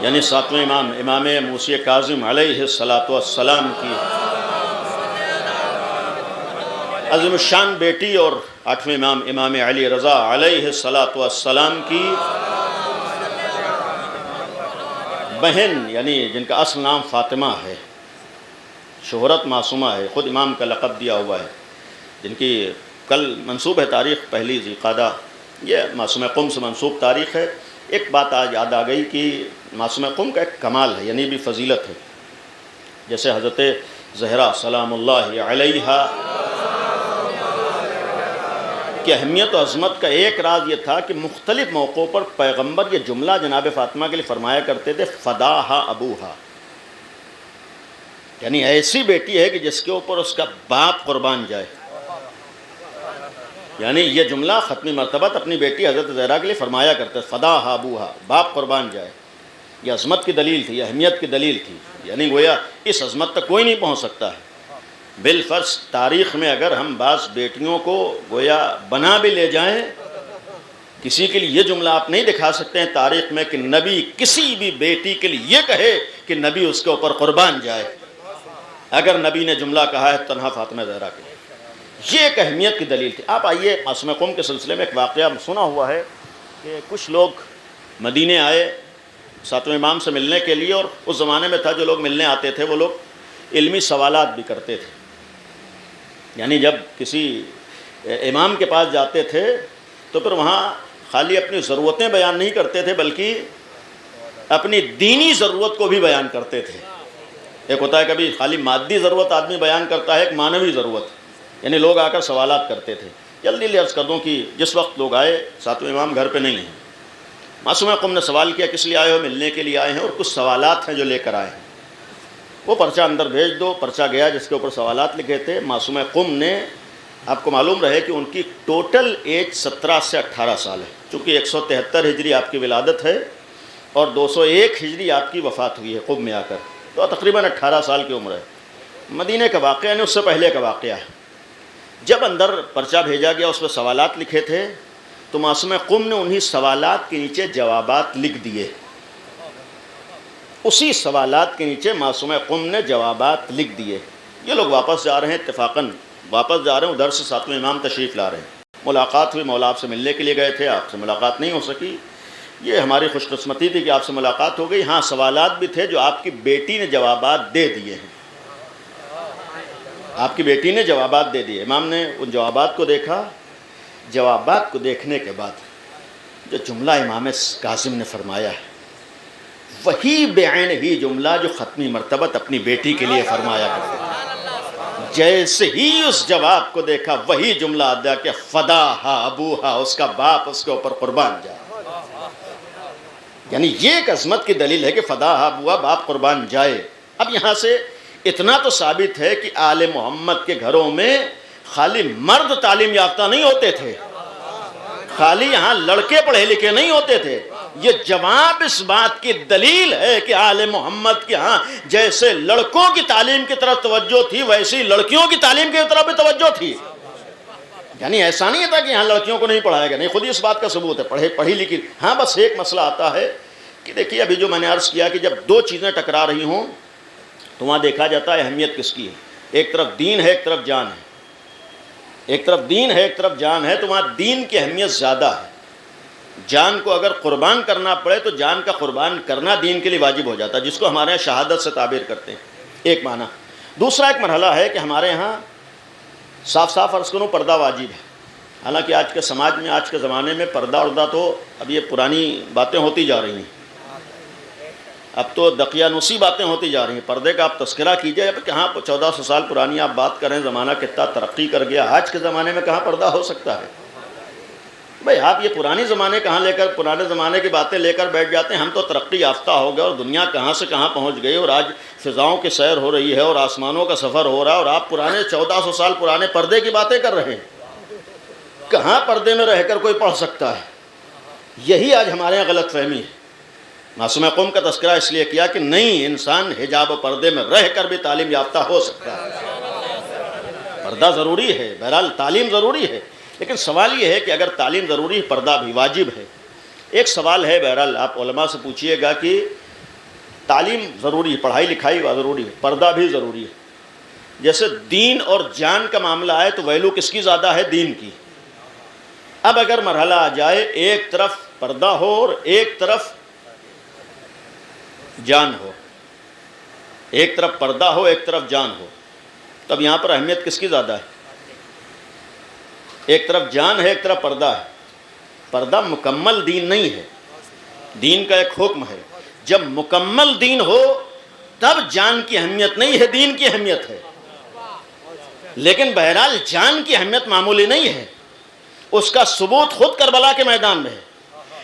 یعنی ساتویں امام موسی کاظم علیہ السلام کی عظیم الشان بیٹی اور آٹھویں امام علی رضا علیہ السلام کی بہن، یعنی جن کا اصل نام فاطمہ ہے، شہرت معصومہ ہے، خود امام کا لقب دیا ہوا ہے، جن کی کل منسوب ہے تاریخ پہلی ذی القعدہ، یہ معصومہ قم سے منسوب تاریخ ہے. ایک بات آج یاد آ گئی کہ معصومہ قم کا ایک کمال ہے، یعنی بھی فضیلت ہے. جیسے حضرت زہرا سلام اللہ علیہا کی اہمیت و عظمت کا ایک راز یہ تھا کہ مختلف موقعوں پر پیغمبر یہ جملہ جناب فاطمہ کے لیے فرمایا کرتے تھے، فداہا ابوہا، یعنی ایسی بیٹی ہے کہ جس کے اوپر اس کا باپ قربان جائے. یعنی یہ جملہ ختمی مرتبت اپنی بیٹی حضرت زہرا کے لیے فرمایا کرتے، فداہا ابوہا، باپ قربان جائے. یہ عظمت کی دلیل تھی، یہ اہمیت کی دلیل تھی. یعنی گویا اس عظمت تک کوئی نہیں پہنچ سکتا ہے. بالفرض تاریخ میں اگر ہم بعض بیٹیوں کو گویا بنا بھی لے جائیں، کسی کے لیے یہ جملہ آپ نہیں دکھا سکتے ہیں تاریخ میں کہ نبی کسی بھی بیٹی کے لیے یہ کہے کہ نبی اس کے اوپر قربان جائے. اگر نبی نے جملہ کہا ہے تنہا فاطمہ زہرا کے لیے، یہ ایک اہمیت کی دلیل تھی. آپ آئیے، معصومہ قم کے سلسلے میں ایک واقعہ سنا ہوا ہے کہ کچھ لوگ مدینے آئے ساتویں امام سے ملنے کے لیے، اور اس زمانے میں تھا جو لوگ ملنے آتے تھے وہ لوگ علمی سوالات بھی کرتے تھے. یعنی جب کسی امام کے پاس جاتے تھے تو پھر وہاں خالی اپنی ضرورتیں بیان نہیں کرتے تھے بلکہ اپنی دینی ضرورت کو بھی بیان کرتے تھے. ایک ہوتا ہے کبھی خالی مادی ضرورت آدمی بیان کرتا ہے، ایک معنوی ضرورت، یعنی لوگ آ کر سوالات کرتے تھے. جلدی عرض کر دوں کہ جس وقت لوگ آئے ساتویں امام گھر پہ نہیں ہیں. معصومہ قم نے سوال کیا کس لیے آئے ہو؟ ملنے کے لیے آئے ہیں اور کچھ سوالات ہیں جو لے کر آئے ہیں. وہ پرچہ اندر بھیج دو. پرچہ گیا جس کے اوپر سوالات لکھے تھے. معصومہ قم نے، آپ کو معلوم رہے کہ ان کی ٹوٹل ایج 17 سے 18 سال ہے، چونکہ 173 ہجری آپ کی ولادت ہے اور 201 ہجری آپ کی وفات ہوئی ہے قم میں آ کر، تو تقریباً 18 سال کی عمر ہے. مدینہ کا واقعہ یعنی اس سے پہلے کا واقعہ ہے. جب اندر پرچہ بھیجا گیا اس میں سوالات لکھے تھے تو معصومہ قم نے انہی سوالات کے نیچے جوابات لکھ دیے. اسی سوالات کے نیچے معصومہ قم نے جوابات لکھ دیے. یہ لوگ واپس جا رہے ہیں، اتفاقاً واپس جا رہے ہیں، ادھر سے ساتویں امام تشریف لا رہے ہیں. ملاقات ہوئی، مولا آپ سے ملنے کے لیے گئے تھے، آپ سے ملاقات نہیں ہو سکی. یہ ہماری خوش قسمتی تھی کہ آپ سے ملاقات ہو گئی. ہاں سوالات بھی تھے جو آپ کی بیٹی نے جوابات دے دیے ہیں، آپ کی بیٹی نے جوابات دے دیے. امام نے ان جوابات کو دیکھا. جوابات کو دیکھنے کے بعد جو جملہ امام کاظم نے فرمایا ہے وہی بعین ہی جملہ جو ختمی مرتبت اپنی بیٹی کے لیے فرمایا کرتے ہیں. جیسے ہی اس جواب کو دیکھا وہی جملہ ادا کیا، فداہا ابوہا، اس کا باپ اس کے اوپر قربان جائے. یعنی یہ ایک عظمت کی دلیل ہے کہ فداہا ابوہا، باپ قربان جائے. اب یہاں سے اتنا تو ثابت ہے کہ آل محمد کے گھروں میں خالی مرد تعلیم یافتہ نہیں ہوتے تھے، خالی یہاں لڑکے پڑھے لکھے نہیں ہوتے تھے. یہ جواب اس بات کی دلیل ہے کہ آل محمد کے ہاں جیسے لڑکوں کی تعلیم کی طرف توجہ تھی ویسی لڑکیوں کی تعلیم کی طرف بھی توجہ تھی. یعنی ایسا نہیں تھا کہ یہاں لڑکیوں کو نہیں پڑھایا گیا، نہیں، خود ہی اس بات کا ثبوت ہے، پڑھی لکھی. ہاں بس ایک مسئلہ آتا ہے کہ دیکھیے ابھی جو میں نے عرض کیا کہ جب دو چیزیں ٹکرا رہی ہوں تو وہاں دیکھا جاتا ہے اہمیت کس کی ہے. ایک طرف دین ہے، ایک طرف جان ہے. ایک طرف دین ہے، ایک طرف جان ہے، تو وہاں دین کی اہمیت زیادہ ہے. جان کو اگر قربان کرنا پڑے تو جان کا قربان کرنا دین کے لیے واجب ہو جاتا ہے، جس کو ہمارے یہاں شہادت سے تعبیر کرتے ہیں. ایک معنی. دوسرا ایک مرحلہ ہے کہ ہمارے یہاں صاف صاف عرض کروں پردہ واجب ہے. حالانکہ آج کے سماج میں، آج کے زمانے میں پردہ اردہ تو اب یہ پرانی باتیں ہوتی جا رہی ہیں، اب تو دقیانوسی باتیں ہوتی جا رہی ہیں۔ پردے کا آپ تذکرہ کیجئے، اب کہاں 1400 سال پرانی آپ بات کریں، زمانہ کتنا ترقی کر گیا، آج کے زمانے میں کہاں پردہ ہو سکتا ہے؟ بھئی آپ یہ پرانے زمانے کہاں لے کر، پرانے زمانے کی باتیں لے کر بیٹھ جاتے ہیں۔ ہم تو ترقی یافتہ ہو گئے اور دنیا کہاں سے کہاں پہنچ گئی، اور آج فضاؤں کی سیر ہو رہی ہے اور آسمانوں کا سفر ہو رہا ہے، اور آپ پرانے 1400 سال پرانے پردے کی باتیں کر رہے ہیں۔ کہاں پردے میں رہ کر کوئی پڑھ سکتا ہے؟ یہی آج ہمارے یہاں غلط فہمی ہے۔ معصوم قوم کا تذکرہ اس لیے کیا کہ نہیں، انسان حجاب و پردے میں رہ کر بھی تعلیم یافتہ ہو سکتا ہے۔ پردہ ضروری ہے، بہرحال تعلیم ضروری ہے، لیکن سوال یہ ہے کہ اگر تعلیم ضروری ہے، پردہ بھی واجب ہے۔ ایک سوال ہے، بہرحال آپ علماء سے پوچھئے گا کہ تعلیم ضروری ہے، پڑھائی لکھائی ضروری ہے، پردہ بھی ضروری ہے۔ جیسے دین اور جان کا معاملہ آئے تو ویلو کس کی زیادہ ہے؟ دین کی۔ اب اگر مرحلہ آ جائے ایک طرف پردہ ہو اور ایک طرف جان ہو، ایک طرف پردہ ہو ایک طرف جان ہو، تب یہاں پر اہمیت کس کی زیادہ ہے؟ ایک طرف جان ہے ایک طرف پردہ ہے۔ پردہ مکمل دین نہیں ہے، دین کا ایک حکم ہے۔ جب مکمل دین ہو تب جان کی اہمیت نہیں ہے، دین کی اہمیت ہے۔ لیکن بہرحال جان کی اہمیت معمولی نہیں ہے، اس کا ثبوت خود کربلا کے میدان میں ہے۔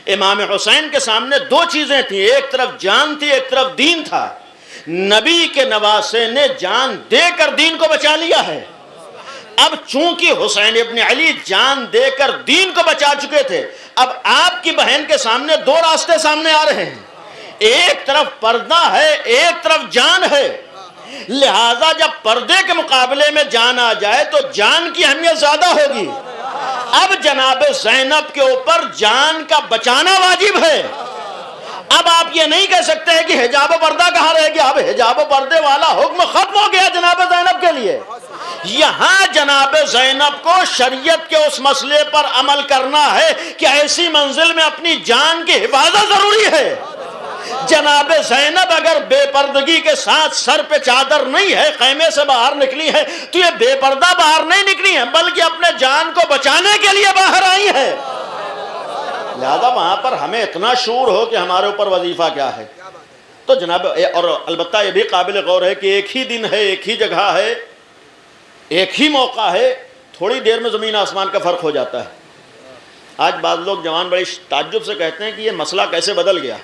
امام حسین کے سامنے دو چیزیں تھیں، ایک طرف جان تھی ایک طرف دین تھا۔ نبی کے نواسے نے جان دے کر دین کو بچا لیا ہے۔ اب چونکہ حسین ابن علی جان دے کر دین کو بچا چکے تھے، اب آپ کی بہن کے سامنے دو راستے سامنے آ رہے ہیں، ایک طرف پردہ ہے ایک طرف جان ہے۔ لہذا جب پردے کے مقابلے میں جان آ جائے تو جان کی اہمیت زیادہ ہوگی۔ اب جناب زینب کے اوپر جان کا بچانا واجب ہے۔ اب آپ یہ نہیں کہہ سکتے ہیں کہ حجاب و پردہ کہاں رہ گیا، اب حجاب و پردے والا حکم ختم ہو گیا جناب زینب کے لیے۔ یہاں جناب زینب کو شریعت کے اس مسئلے پر عمل کرنا ہے کہ ایسی منزل میں اپنی جان کی حفاظت ضروری ہے۔ جناب زینب اگر بے پردگی کے ساتھ سر پہ چادر نہیں ہے، خیمے سے باہر نکلی ہے، تو یہ بے پردہ باہر نہیں نکلی ہے بلکہ اپنے جان کو بچانے کے لیے باہر آئی ہے۔ لہذا وہاں پر ہمیں اتنا شعور ہو کہ ہمارے اوپر وظیفہ کیا ہے۔ تو جناب، اور البتہ یہ بھی قابل غور ہے کہ ایک ہی دن ہے، ایک ہی جگہ ہے، ایک ہی موقع ہے، تھوڑی دیر میں زمین آسمان کا فرق ہو جاتا ہے۔ آج بعض لوگ جوان بڑی تعجب سے کہتے ہیں کہ یہ مسئلہ کیسے بدل گیا،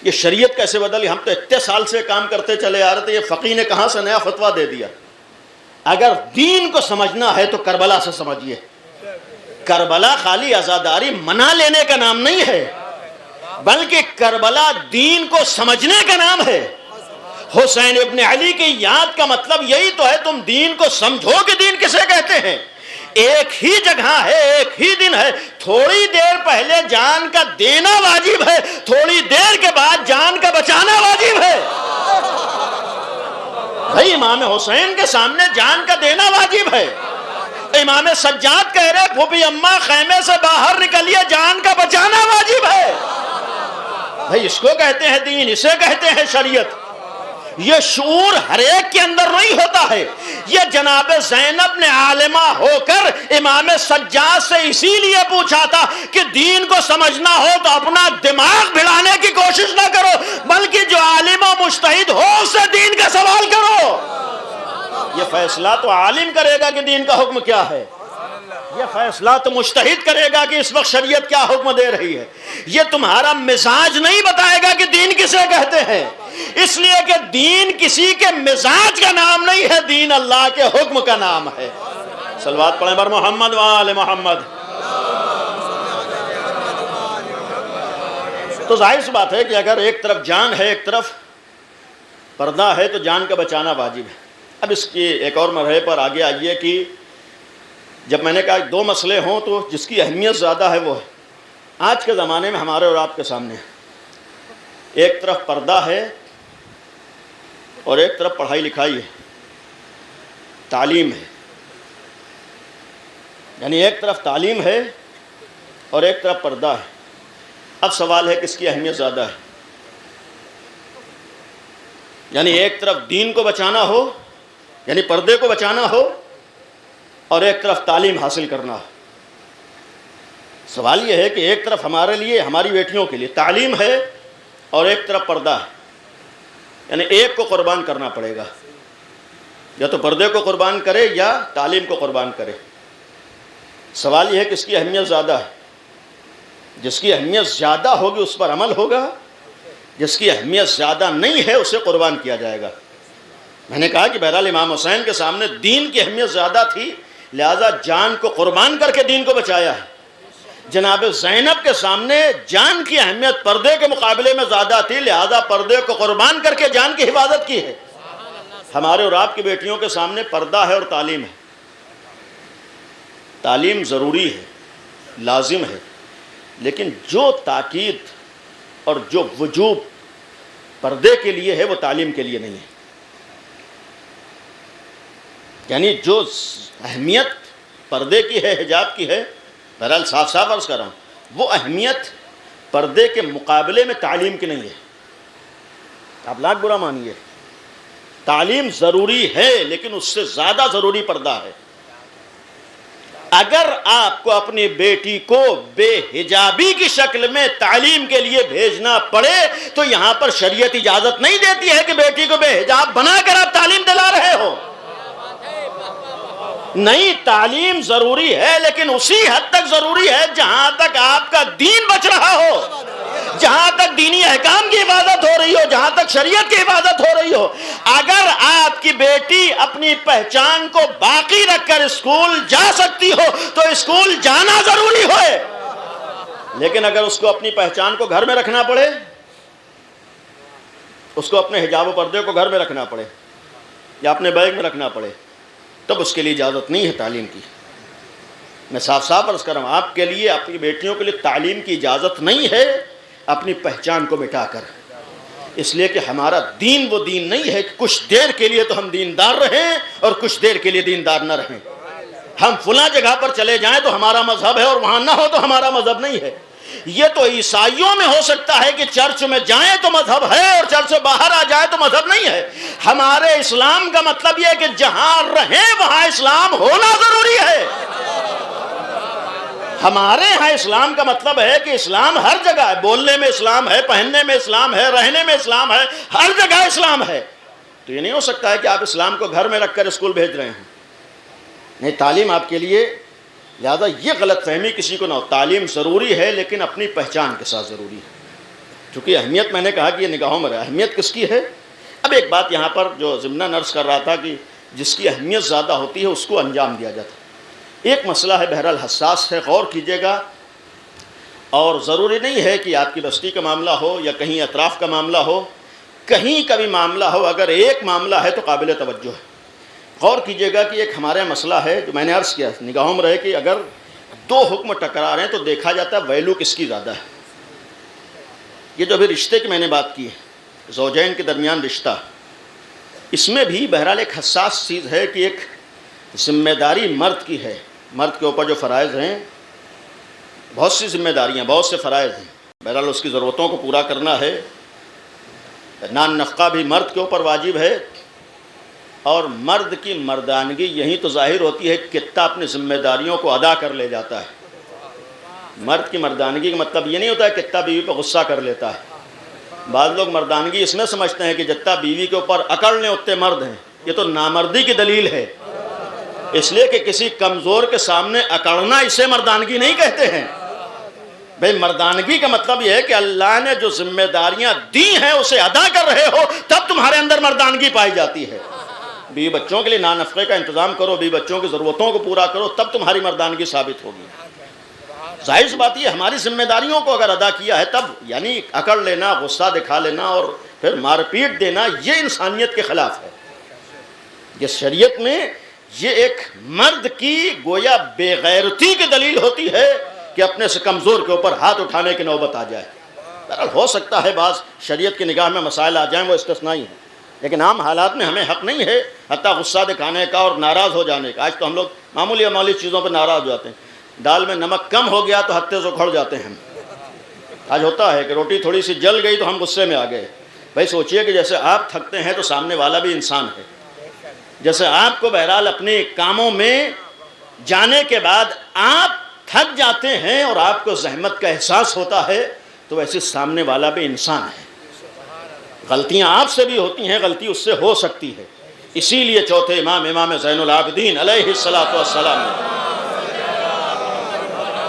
یہ شریعت کیسے بدلی، ہم تو اتنے سال سے کام کرتے چلے آ رہے تھے، یہ فقیہ نے کہاں سے نیا فتویٰ دے دیا۔ اگر دین کو سمجھنا ہے تو کربلا سے سمجھیے۔ کربلا خالی عزاداری منا لینے کا نام نہیں ہے، بلکہ کربلا دین کو سمجھنے کا نام ہے۔ حسین ابن علی کی یاد کا مطلب یہی تو ہے، تم دین کو سمجھو کہ دین کسے کہتے ہیں۔ ایک ہی جگہ ہے، ایک ہی دن ہے، تھوڑی دیر پہلے جان کا دینا واجب ہے، تھوڑی دیر کے بعد جان کا بچانا واجب ہے۔ بھائی امام حسین کے سامنے جان کا دینا واجب ہے۔ امام سجاد کہہ رہے پھوپھی اماں خیمے سے باہر نکلیے، جان کا بچانا واجب ہے۔ بھائی اس کو کہتے ہیں دین، اسے کہتے ہیں شریعت۔ یہ شعور ہر ایک کے اندر نہیں ہوتا ہے۔ یہ جناب زینب نے عالمہ ہو کر امام سجاد سے اسی لیے پوچھا تھا کہ دین کو سمجھنا ہو تو اپنا دماغ بھڑانے کی کوشش نہ کرو، بلکہ جو عالم و مجتہد ہو اس سے دین کا سوال کرو۔ یہ فیصلہ تو عالم کرے گا کہ دین کا حکم کیا ہے، یہ فیصلہ تو مجتہد کرے گا کہ اس وقت شریعت کیا حکم دے رہی ہے۔ یہ تمہارا مزاج نہیں بتائے گا کہ دین کسے کہتے ہیں، اس لیے کہ دین کسی کے مزاج کا نام نہیں ہے، دین اللہ کے حکم کا نام ہے۔ صلوات پڑھیں بر محمد و آل محمد۔ تو ظاہر سی بات ہے کہ اگر ایک طرف جان ہے ایک طرف پردہ ہے تو جان کا بچانا واجب ہے۔ اب اس کی ایک اور مرحلے پر آگے آئیے کہ جب میں نے کہا دو مسئلے ہوں تو جس کی اہمیت زیادہ ہے وہ ہے آج کے زمانے میں ہمارے اور آپ کے سامنے، ایک طرف پردہ ہے اور ایک طرف پڑھائی لکھائی ہے، تعلیم ہے۔ یعنی ایک طرف تعلیم ہے اور ایک طرف پردہ ہے۔ اب سوال ہے کس کی اہمیت زیادہ ہے؟ یعنی ایک طرف دین کو بچانا ہو، یعنی پردے کو بچانا ہو، اور ایک طرف تعلیم حاصل کرنا ہے۔ سوال یہ ہے کہ ایک طرف ہمارے لیے، ہماری بیٹیوں کے لیے تعلیم ہے اور ایک طرف پردہ ہے، یعنی ایک کو قربان کرنا پڑے گا، یا تو پردے کو قربان کرے یا تعلیم کو قربان کرے۔ سوال یہ ہے کہ اس کی اہمیت زیادہ ہے۔ جس کی اہمیت زیادہ ہوگی اس پر عمل ہوگا، جس کی اہمیت زیادہ نہیں ہے اسے قربان کیا جائے گا۔ میں نے کہا کہ بہرحال امام حسین کے سامنے دین کی اہمیت زیادہ تھی، لہذا جان کو قربان کر کے دین کو بچایا ہے۔ جناب زینب کے سامنے جان کی اہمیت پردے کے مقابلے میں زیادہ تھی، لہذا پردے کو قربان کر کے جان کی حفاظت کی ہے۔ ہمارے اور آپ کی بیٹیوں کے سامنے پردہ ہے اور تعلیم ہے۔ تعلیم ضروری ہے، لازم ہے، لیکن جو تاکید اور جو وجوب پردے کے لیے ہے وہ تعلیم کے لیے نہیں ہے۔ یعنی جو اہمیت پردے کی ہے، حجاب کی ہے، بہرحال صاف صاف عرض کر رہا ہوں، وہ اہمیت پردے کے مقابلے میں تعلیم کی نہیں ہے۔ آپ لاکھ برا مانیے، تعلیم ضروری ہے لیکن اس سے زیادہ ضروری پردہ ہے۔ اگر آپ کو اپنی بیٹی کو بے حجابی کی شکل میں تعلیم کے لیے بھیجنا پڑے تو یہاں پر شریعت اجازت نہیں دیتی ہے کہ بیٹی کو بے حجاب بنا کر آپ تعلیم دلا رہے ہو۔ نہیں، تعلیم ضروری ہے لیکن اسی حد تک ضروری ہے جہاں تک آپ کا دین بچ رہا ہو، جہاں تک دینی احکام کی حفاظت ہو رہی ہو، جہاں تک شریعت کی حفاظت ہو رہی ہو۔ اگر آپ کی بیٹی اپنی پہچان کو باقی رکھ کر اسکول جا سکتی ہو تو اسکول جانا ضروری ہوئے، لیکن اگر اس کو اپنی پہچان کو گھر میں رکھنا پڑے، اس کو اپنے حجاب و پردے کو گھر میں رکھنا پڑے یا اپنے بیگ میں رکھنا پڑے، تب اس کے لیے اجازت نہیں ہے تعلیم کی۔ میں صاف صاف عرض کر رہا ہوں، آپ کے لیے، اپنی بیٹیوں کے لیے تعلیم کی اجازت نہیں ہے اپنی پہچان کو مٹا کر، اس لیے کہ ہمارا دین وہ دین نہیں ہے کہ کچھ دیر کے لیے تو ہم دیندار رہیں اور کچھ دیر کے لیے دیندار نہ رہیں۔ ہم فلاں جگہ پر چلے جائیں تو ہمارا مذہب ہے اور وہاں نہ ہو تو ہمارا مذہب نہیں ہے۔ یہ تو عیسائیوں میں ہو سکتا ہے کہ چرچ میں جائیں تو مذہب ہے اور چرچ سے باہر آ جائیں تو مذہب نہیں ہے۔ ہمارے اسلام کا مطلب یہ ہے کہ جہاں رہیں وہاں اسلام ہونا ضروری ہے۔ ہمارے ہاں اسلام کا مطلب ہے کہ اسلام ہر جگہ ہے، بولنے میں اسلام ہے، پہننے میں اسلام ہے، رہنے میں اسلام ہے، ہر جگہ اسلام ہے۔ تو یہ نہیں ہو سکتا ہے کہ آپ اسلام کو گھر میں رکھ کر اسکول بھیج رہے ہیں۔ نہیں، تعلیم آپ کے لیے، لہذا یہ غلط فہمی کسی کو نہ ہو، تعلیم ضروری ہے لیکن اپنی پہچان کے ساتھ ضروری ہے، چونکہ اہمیت میں نے کہا کہ یہ نگاہوں میں رہے۔ اہمیت کس کی ہے؟ اب ایک بات یہاں پر جو ضمناً عرض کر رہا تھا کہ جس کی اہمیت زیادہ ہوتی ہے اس کو انجام دیا جاتا ہے۔ ایک مسئلہ ہے، بہرحال حساس ہے، غور کیجیے گا، اور ضروری نہیں ہے کہ آپ کی بستی کا معاملہ ہو یا کہیں اطراف کا معاملہ ہو، کہیں کا بھی معاملہ ہو، اگر ایک معاملہ ہے تو قابل توجہ ہے۔ غور کیجیے گا کہ ایک ہمارے مسئلہ ہے جو میں نے عرض کیا، نگاہوں میں رہے کہ اگر دو حکم ٹکرا رہے ہیں تو دیکھا جاتا ہے ویلو کس کی زیادہ ہے۔ یہ جو ابھی رشتے کی میں نے بات کی ہے، زوجین کے درمیان رشتہ، اس میں بھی بہرحال ایک حساس چیز ہے کہ ایک ذمہ داری مرد کی ہے۔ مرد کے اوپر جو فرائض ہیں، بہت سی ذمہ داریاں، بہت سے فرائض ہیں، بہرحال اس کی ضرورتوں کو پورا کرنا ہے۔ نان نفقہ بھی مرد کے اوپر واجب ہے، اور مرد کی مردانگی یہی تو ظاہر ہوتی ہے کہ کتنا اپنی ذمہ داریوں کو ادا کر لے جاتا ہے۔ مرد کی مردانگی کا مطلب یہ نہیں ہوتا ہے کتنا بیوی پہ غصہ کر لیتا ہے۔ بعض لوگ مردانگی اس میں سمجھتے ہیں کہ جتنا بیوی کے اوپر اکڑ لیں اتنے مرد ہیں، یہ تو نامردی کی دلیل ہے، اس لیے کہ کسی کمزور کے سامنے اکڑنا اسے مردانگی نہیں کہتے ہیں۔ بھئی مردانگی کا مطلب یہ ہے کہ اللہ نے جو ذمہ داریاں دی ہیں اسے ادا کر رہے ہو، تب تمہارے اندر مردانگی پائی جاتی ہے۔ بیوی بچوں کے لیے نان نفقے کا انتظام کرو، بیوی بچوں کی ضرورتوں کو پورا کرو، تب تمہاری مردانگی ثابت ہوگی۔ ظاہر سی بات یہ، ہماری ذمہ داریوں کو اگر ادا کیا ہے تب، یعنی اکڑ لینا، غصہ دکھا لینا اور پھر مار پیٹ دینا، یہ انسانیت کے خلاف ہے۔ یہ شریعت میں یہ ایک مرد کی گویا بے غیرتی کی دلیل ہوتی ہے کہ اپنے سے کمزور کے اوپر ہاتھ اٹھانے کی نوبت آ جائے۔ بہرحال ہو سکتا ہے بعض شریعت کی نگاہ میں مسائل آ جائیں، وہ استثنائی ہیں، لیکن عام حالات میں ہمیں حق نہیں ہے حتیٰ غصہ دکھانے کا اور ناراض ہو جانے کا۔ آج تو ہم لوگ معمولی چیزوں پہ ناراض ہو جاتے ہیں۔ دال میں نمک کم ہو گیا تو ہتے سے کھڑ جاتے ہیں۔ آج ہوتا ہے کہ روٹی تھوڑی سی جل گئی تو ہم غصے میں آ گئے۔ بھائی سوچئے کہ جیسے آپ تھکتے ہیں تو سامنے والا بھی انسان ہے، جیسے آپ کو بہرحال اپنے کاموں میں جانے کے بعد آپ تھک جاتے ہیں اور آپ کو زحمت کا احساس ہوتا ہے، تو ویسے سامنے والا بھی انسان ہے، غلطیاں آپ سے بھی ہوتی ہیں، غلطی اس سے ہو سکتی ہے۔ اسی لیے چوتھے امام زین العابدین علیہ السلام نے،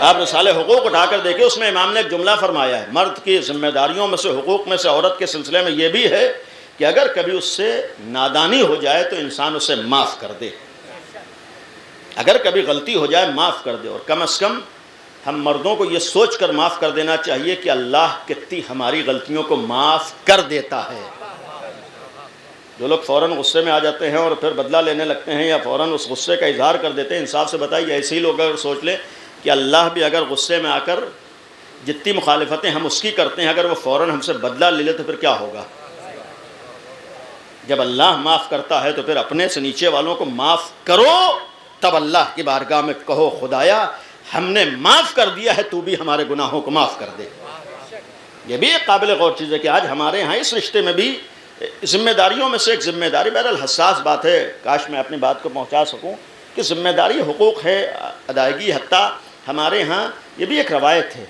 آپ رسالہ حقوق اٹھا کر دیکھیں، اس میں امام نے ایک جملہ فرمایا ہے، مرد کی ذمہ داریوں میں سے، حقوق میں سے عورت کے سلسلے میں یہ بھی ہے کہ اگر کبھی اس سے نادانی ہو جائے تو انسان اسے معاف کر دے، اگر کبھی غلطی ہو جائے معاف کر دے، اور کم از کم ہم مردوں کو یہ سوچ کر معاف کر دینا چاہیے کہ اللہ کتنی ہماری غلطیوں کو معاف کر دیتا ہے۔ جو لوگ فوراً غصے میں آ جاتے ہیں اور پھر بدلہ لینے لگتے ہیں یا فوراً اس غصے کا اظہار کر دیتے ہیں، انصاف سے بتائیے ایسے ہی لوگ اگر سوچ لیں کہ اللہ بھی اگر غصے میں آ کر جتنی مخالفتیں ہم اس کی کرتے ہیں، اگر وہ فوراً ہم سے بدلہ لے لے تو پھر کیا ہوگا؟ جب اللہ معاف کرتا ہے تو پھر اپنے سے نیچے والوں کو معاف کرو، تب اللہ کی بارگاہ میں کہو خدایا ہم نے معاف کر دیا ہے، تو بھی ہمارے گناہوں کو معاف کر دے۔ یہ بھی ایک قابل غور چیز ہے کہ آج ہمارے ہاں اس رشتے میں بھی ذمہ داریوں میں سے ایک ذمہ داری، بہرحال حساس بات ہے، کاش میں اپنی بات کو پہنچا سکوں کہ ذمہ داری حقوق ہے ادائیگی، حتیٰ ہمارے ہاں یہ بھی ایک روایت ہے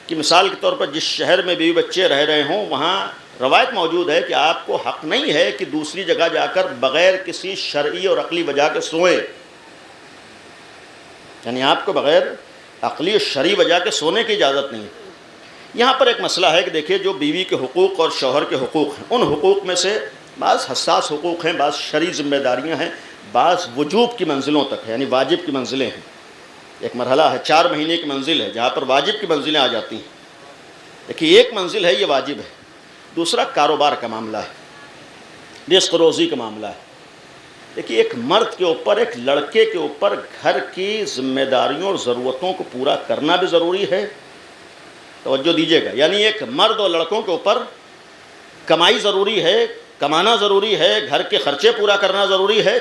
کہ مثال کے طور پر جس شہر میں بیوی بچے رہ رہے ہوں وہاں روایت موجود ہے کہ آپ کو حق نہیں ہے کہ دوسری جگہ جا کر بغیر کسی شرعی اور عقلی وجہ کے سوئیں، یعنی آپ کو بغیر عقلی اور شرعی وجہ کے سونے کی اجازت نہیں ہے۔ یہاں پر ایک مسئلہ ہے کہ دیکھیے جو بیوی کے حقوق اور شوہر کے حقوق ہیں، ان حقوق میں سے بعض حساس حقوق ہیں، بعض شرعی ذمہ داریاں ہیں، بعض وجوب کی منزلوں تک ہے، یعنی واجب کی منزلیں ہیں۔ ایک مرحلہ ہے 4 مہینے کی منزل ہے جہاں پر واجب کی منزلیں آ جاتی ہیں۔ دیکھیے ایک منزل ہے یہ واجب ہے، دوسرا کاروبار کا معاملہ ہے، رزق روزی کا معاملہ ہے۔ دیکھیے ایک مرد کے اوپر، ایک لڑکے کے اوپر گھر کی ذمہ داریوں اور ضرورتوں کو پورا کرنا بھی ضروری ہے، توجہ دیجیے گا، یعنی ایک مرد اور لڑکوں کے اوپر کمائی ضروری ہے، کمانا ضروری ہے، گھر کے خرچے پورا کرنا ضروری ہے،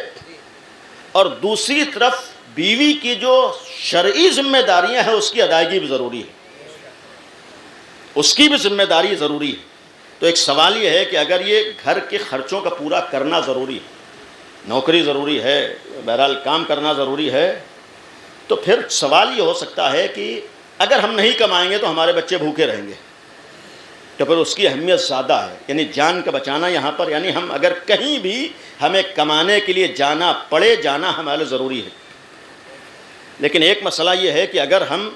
اور دوسری طرف بیوی کی جو شرعی ذمہ داریاں ہیں اس کی ادائیگی بھی ضروری ہے، اس کی بھی ذمہ داری ضروری ہے۔ تو ایک سوال یہ ہے کہ اگر یہ گھر کے خرچوں کا پورا کرنا ضروری ہے، نوکری ضروری ہے، بہرحال کام کرنا ضروری ہے، تو پھر سوال یہ ہو سکتا ہے کہ اگر ہم نہیں کمائیں گے تو ہمارے بچے بھوکے رہیں گے، تو پھر اس کی اہمیت زیادہ ہے، یعنی جان کا بچانا یہاں پر، یعنی ہم اگر کہیں بھی ہمیں کمانے کے لیے جانا پڑے، جانا ہمارے ضروری ہے۔ لیکن ایک مسئلہ یہ ہے کہ اگر ہم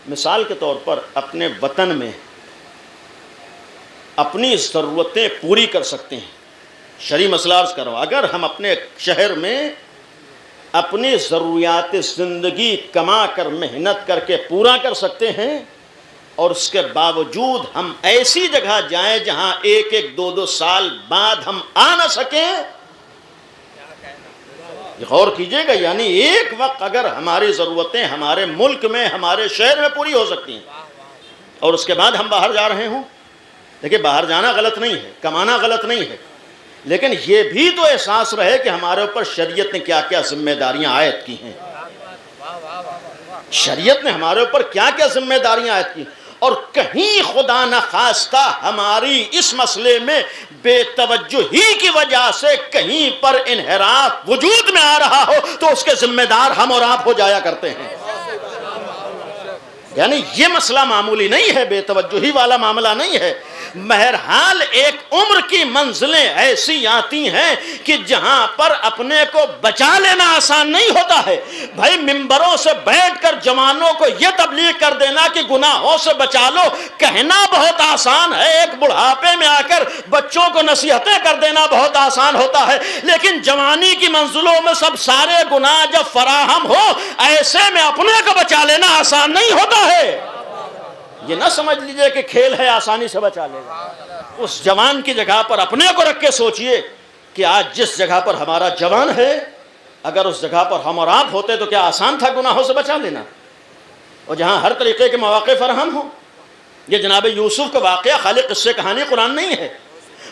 مثال کے طور پر اپنے وطن میں اپنی ضرورتیں پوری کر سکتے ہیں، شرعی مسئلہ عرض کرو، اگر ہم اپنے شہر میں اپنی ضروریات زندگی کما کر محنت کر کے پورا کر سکتے ہیں، اور اس کے باوجود ہم ایسی جگہ جائیں جہاں 1-2 سال بعد ہم آ نہ سکیں، غور کیجئے گا، یعنی ایک وقت اگر ہماری ضرورتیں ہمارے ملک میں، ہمارے شہر میں پوری ہو سکتی ہیں، اور اس کے بعد ہم باہر جا رہے ہوں۔ دیکھیں باہر جانا غلط نہیں ہے، کمانا غلط نہیں ہے، لیکن یہ بھی تو احساس رہے کہ ہمارے اوپر شریعت نے کیا کیا ذمہ داریاں عائد کی ہیں، شریعت نے ہمارے اوپر کیا کیا ذمہ داریاں عائد کی، اور کہیں خدا نخواستہ ہماری اس مسئلے میں بے توجہی کی وجہ سے کہیں پر انحراف وجود میں آ رہا ہو تو اس کے ذمہ دار ہم اور آپ ہو جایا کرتے ہیں۔ یعنی یہ مسئلہ معمولی نہیں ہے، بے توجہی والا معاملہ نہیں ہے۔ بہرحال ایک عمر کی منزلیں ایسی آتی ہیں کہ جہاں پر اپنے کو بچا لینا آسان نہیں ہوتا ہے۔ بھائی ممبروں سے بیٹھ کر جوانوں کو یہ تبلیغ کر دینا کہ گناہوں سے بچا لو کہنا بہت آسان ہے، ایک بڑھاپے میں آ کر بچوں کو نصیحتیں کر دینا بہت آسان ہوتا ہے، لیکن جوانی کی منزلوں میں سب سارے گناہ جب فراہم ہو ایسے میں اپنے کو بچا لینا آسان نہیں ہوتا ہے۔ یہ نہ سمجھ لیجئے کہ کھیل ہے آسانی سے بچا لے گا۔ اس جوان کی جگہ پر اپنے کو رکھ کے سوچئے کہ آج جس جگہ پر ہمارا جوان ہے، اگر اس جگہ پر ہم اور آپ ہوتے تو کیا آسان تھا گناہوں سے بچا لینا، اور جہاں ہر طریقے کے مواقع فراہم ہوں۔ یہ جناب یوسف کا واقعہ خالی قصے کہانی قرآن نہیں ہے،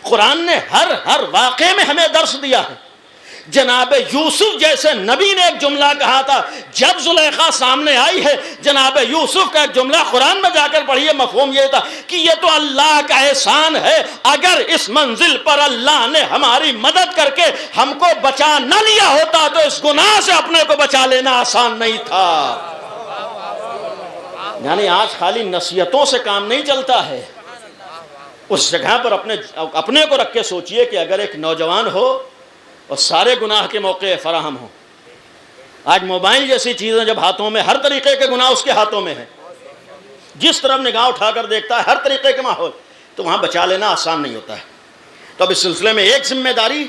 قرآن نے ہر واقعے میں ہمیں درس دیا ہے۔ جناب یوسف جیسے نبی نے ایک جملہ کہا تھا. جب زلیخا سامنے آئی ہے, جناب یوسف کا ایک جملہ قرآن میں جا کر پڑھیے, مفہوم یہ تھا کہ یہ تو اللہ کا احسان ہے, اگر اس منزل پر اللہ نے ہماری مدد کر کے ہم کو بچا نہ لیا ہوتا تو اس گناہ سے اپنے کو بچا لینا آسان نہیں تھا. یعنی آج خالی نصیحتوں سے کام نہیں چلتا ہے. اس جگہ پر اپنے کو رکھ کے سوچئے کہ اگر ایک نوجوان ہو اور سارے گناہ کے موقع فراہم ہوں. آج موبائل جیسی چیزیں جب ہاتھوں میں, ہر طریقے کے گناہ اس کے ہاتھوں میں ہیں, جس طرف نگاہ اٹھا کر دیکھتا ہے ہر طریقے کے ماحول, تو وہاں بچا لینا آسان نہیں ہوتا ہے. تو اب اس سلسلے میں ایک ذمہ داری,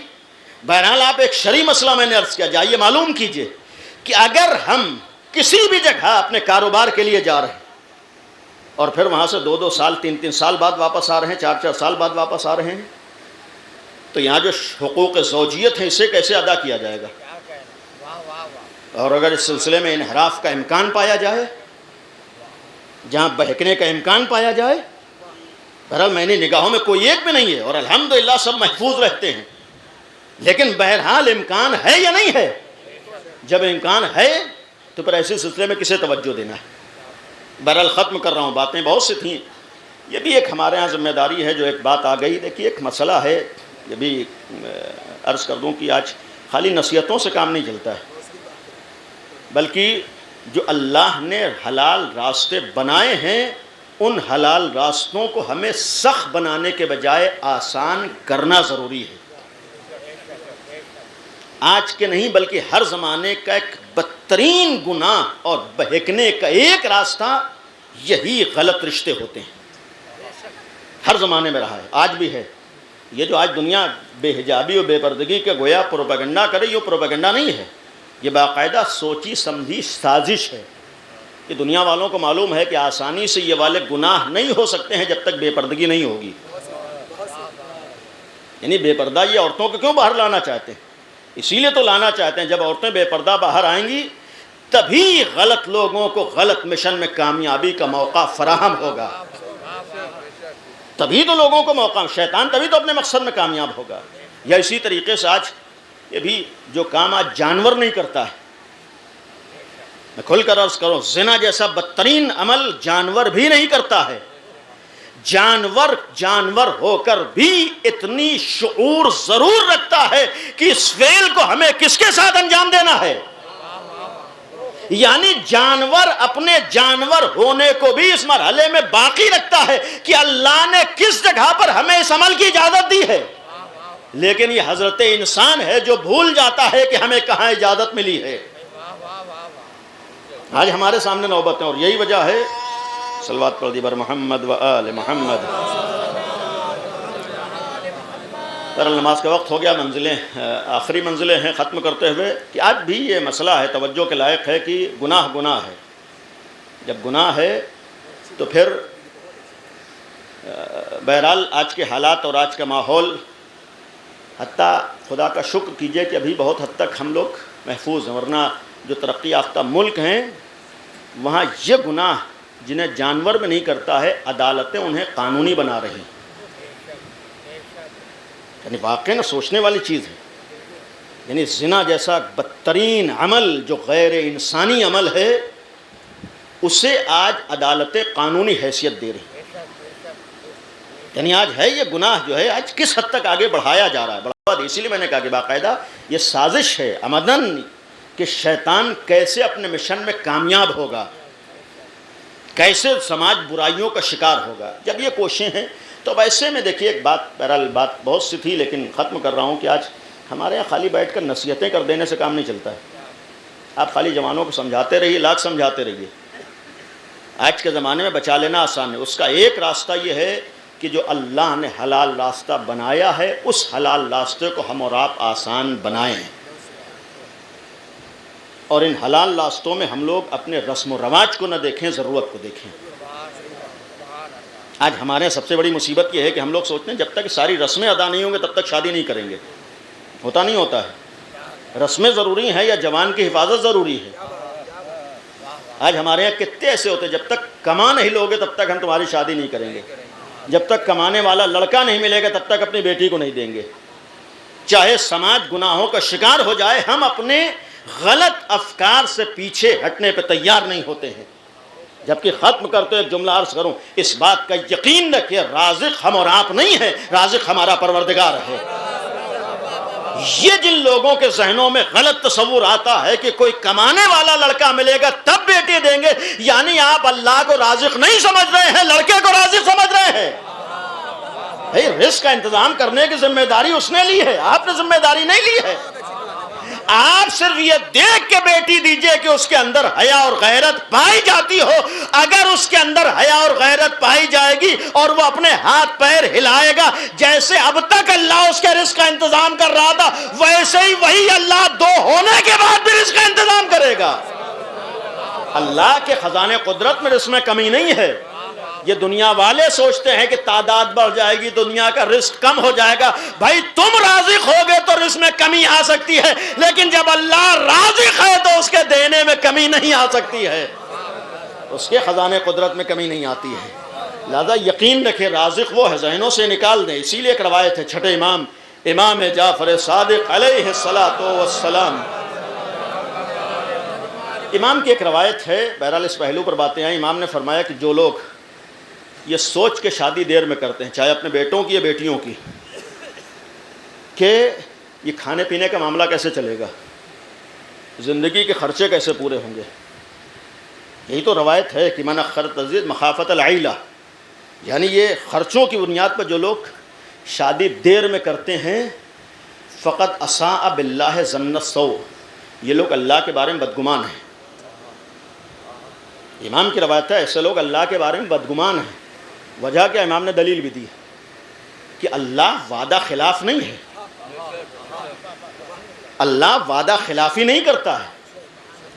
بہرحال آپ ایک شرعی مسئلہ میں نے عرض کیا, جائیے معلوم کیجئے کہ اگر ہم کسی بھی جگہ اپنے کاروبار کے لیے جا رہے ہیں اور پھر وہاں سے 2-2 سال 3-3 سال بعد واپس آ رہے ہیں, 4-4 سال بعد واپس آ رہے ہیں, تو یہاں جو حقوق زوجیت ہیں اسے کیسے ادا کیا جائے گا؟ اور اگر اس سلسلے میں انحراف کا امکان پایا جائے, جہاں بہکنے کا امکان پایا جائے, بہرحال میں نے نگاہوں میں کوئی ایک بھی نہیں ہے اور الحمدللہ سب محفوظ رہتے ہیں, لیکن بہرحال امکان ہے یا نہیں ہے؟ جب امکان ہے تو پھر ایسے سلسلے میں کسے توجہ دینا ہے؟ بہرحال ختم کر رہا ہوں, باتیں بہت سی تھیں, یہ بھی ایک ہمارے ہاں ذمہ داری ہے. جو ایک بات آ گئی, دیکھیے ایک مسئلہ ہے, یہ بھی عرض کر دوں کہ آج خالی نصیحتوں سے کام نہیں چلتا ہے, بلکہ جو اللہ نے حلال راستے بنائے ہیں ان حلال راستوں کو ہمیں سخت بنانے کے بجائے آسان کرنا ضروری ہے. آج کے نہیں بلکہ ہر زمانے کا ایک بدترین گناہ اور بہکنے کا ایک راستہ یہی غلط رشتے ہوتے ہیں. ہر زمانے میں رہا ہے, آج بھی ہے. یہ جو آج دنیا بے حجابی اور بے پردگی کا گویا پروپیگنڈا کرے, یہ پروپیگنڈا نہیں ہے, یہ باقاعدہ سوچی سمجھی سازش ہے کہ دنیا والوں کو معلوم ہے کہ آسانی سے یہ والے گناہ نہیں ہو سکتے ہیں جب تک بے پردگی نہیں ہوگی. یعنی بے پردہ یہ عورتوں کو کیوں باہر لانا چاہتے ہیں؟ اسی لیے تو لانا چاہتے ہیں جب عورتیں بے پردہ باہر آئیں گی تبھی غلط لوگوں کو غلط مشن میں کامیابی کا موقع فراہم ہوگا, تبھی تو لوگوں کو موقع, شیطان تبھی تو اپنے مقصد میں کامیاب ہوگا. یا اسی طریقے سے آج یہ بھی جو کام آج جانور نہیں کرتا ہے, میں کھل کر عرض کروں, زنا جیسا بدترین عمل جانور بھی نہیں کرتا ہے. جانور ہو کر بھی اتنی شعور ضرور رکھتا ہے کہ اس فعل کو ہمیں کس کے ساتھ انجام دینا ہے. یعنی جانور اپنے جانور ہونے کو بھی اس مرحلے میں باقی رکھتا ہے کہ اللہ نے کس جگہ پر ہمیں اس عمل کی اجازت دی ہے. لیکن یہ حضرت انسان ہے جو بھول جاتا ہے کہ ہمیں کہاں اجازت ملی ہے. آج ہمارے سامنے نوبت ہے اور یہی وجہ ہے. صلوات پڑھ دی بر محمد و آل محمد. نماز کا وقت ہو گیا, منزلیں آخری منزلیں ہیں ختم کرتے ہوئے کہ آج بھی یہ مسئلہ ہے, توجہ کے لائق ہے کہ گناہ ہے. جب گناہ ہے تو پھر بہرحال آج کے حالات اور آج کا ماحول, حتیٰ خدا کا شکر کیجئے کہ ابھی بہت حد تک ہم لوگ محفوظ ہیں, ورنہ جو ترقی یافتہ ملک ہیں وہاں یہ گناہ جنہیں جانور میں نہیں کرتا ہے, عدالتیں انہیں قانونی بنا رہی ہیں. یعنی واقعی نہ سوچنے والی چیز ہے. یعنی زنا جیسا بدترین عمل جو غیر انسانی عمل ہے اسے آج عدالتیں قانونی حیثیت دے رہی ہیں. یعنی آج ہے یہ گناہ جو ہے آج کس حد تک آگے بڑھایا جا رہا ہے. اسی لیے میں نے کہا کہ باقاعدہ یہ سازش ہے عمدن کہ شیطان کیسے اپنے مشن میں کامیاب ہوگا, کیسے سماج برائیوں کا شکار ہوگا. جب یہ کوششیں ہیں تو ویسے میں دیکھیے ایک بات, بہرحال بات بہت سی تھی لیکن ختم کر رہا ہوں کہ آج ہمارے یہاں خالی بیٹھ کر نصیحتیں کر دینے سے کام نہیں چلتا ہے. آپ خالی جوانوں کو سمجھاتے رہیے, لاکھ سمجھاتے رہیے. آج کے زمانے میں بچا لینا آسان ہے. اس کا ایک راستہ یہ ہے کہ جو اللہ نے حلال راستہ بنایا ہے اس حلال راستے کو ہم اور آپ آسان بنائیں, اور ان حلال راستوں میں ہم لوگ اپنے رسم و رواج کو نہ دیکھیں, ضرورت کو دیکھیں. آج ہمارے سب سے بڑی مصیبت یہ ہے کہ ہم لوگ سوچتے ہیں جب تک ساری رسمیں ادا نہیں ہوں گے تب تک شادی نہیں کریں گے. ہوتا نہیں ہوتا ہے. رسمیں ضروری ہیں یا جوان کی حفاظت ضروری ہے. آج ہمارے یہاں کتنے ایسے ہوتے ہیں جب تک کما نہیں لوگے تب تک ہم تمہاری شادی نہیں کریں گے, جب تک کمانے والا لڑکا نہیں ملے گا تب تک اپنی بیٹی کو نہیں دیں گے. چاہے سماج گناہوں کا شکار ہو جائے، ہم اپنے غلط افکار سے پیچھے ہٹنے پہ تیار نہیں ہوتے ہیں۔ جبکہ ختم کرتے ایک جملہ عرض کروں، اس بات کا یقین رکھیے رازق ہم اور آپ نہیں ہے، رازق ہمارا پروردگار ہے۔ یہ جن لوگوں کے ذہنوں میں غلط تصور آتا ہے کہ کوئی کمانے والا لڑکا ملے گا تب بیٹی دیں گے، یعنی آپ اللہ کو رازق نہیں سمجھ رہے ہیں، لڑکے کو رازق سمجھ رہے ہیں۔ بھئی رزق کا انتظام کرنے کی ذمہ داری اس نے لی ہے، آپ نے ذمہ داری نہیں لی ہے۔ آپ صرف یہ دیکھ کے بیٹی دیجئے کہ اس کے اندر حیا اور غیرت پائی جاتی ہو۔ اگر اس کے اندر حیا اور غیرت پائی جائے گی اور وہ اپنے ہاتھ پیر ہلائے گا، جیسے اب تک اللہ اس کے رزق کا انتظام کر رہا تھا، ویسے ہی وہی اللہ دو ہونے کے بعد بھی رزق کا انتظام کرے گا۔ اللہ کے خزانے قدرت میں رزق میں کمی نہیں ہے۔ یہ دنیا والے سوچتے ہیں کہ تعداد بڑھ جائے گی، دنیا کا رزق کم ہو جائے گا۔ بھائی تم رازق ہوگے تو رزق میں کمی آ سکتی ہے، لیکن جب اللہ رازق ہے تو اس کے دینے میں کمی نہیں آ سکتی ہے، اس کے خزانے قدرت میں کمی نہیں آتی ہے۔ لہذا یقین رکھے رازق وہ ہے، ذہنوں سے نکال دیں۔ اسی لیے ایک روایت ہے چھٹے امام امام جعفر صادق علیہ الصلاۃ والسلام، امام کی ایک روایت ہے، بہرحال اس پہلو پر باتیں آئیں۔ امام نے فرمایا کہ جو لوگ یہ سوچ کے شادی دیر میں کرتے ہیں، چاہے اپنے بیٹوں کی یا بیٹیوں کی، کہ یہ کھانے پینے کا معاملہ کیسے چلے گا، زندگی کے خرچے کیسے پورے ہوں گے، یہی تو روایت ہے کہ من اخر تزید مخافت العیلہ، یعنی یہ خرچوں کی بنیاد پر جو لوگ شادی دیر میں کرتے ہیں، فقط اساء باللہ ظن السوء، یہ لوگ اللہ کے بارے میں بدگمان ہیں۔ امام کی روایت ہے ایسے لوگ اللہ کے بارے میں بدگمان ہیں۔ وجہ کیا؟ امام نے دلیل بھی دی کہ اللہ وعدہ خلاف نہیں ہے، اللہ وعدہ خلافی نہیں کرتا ہے۔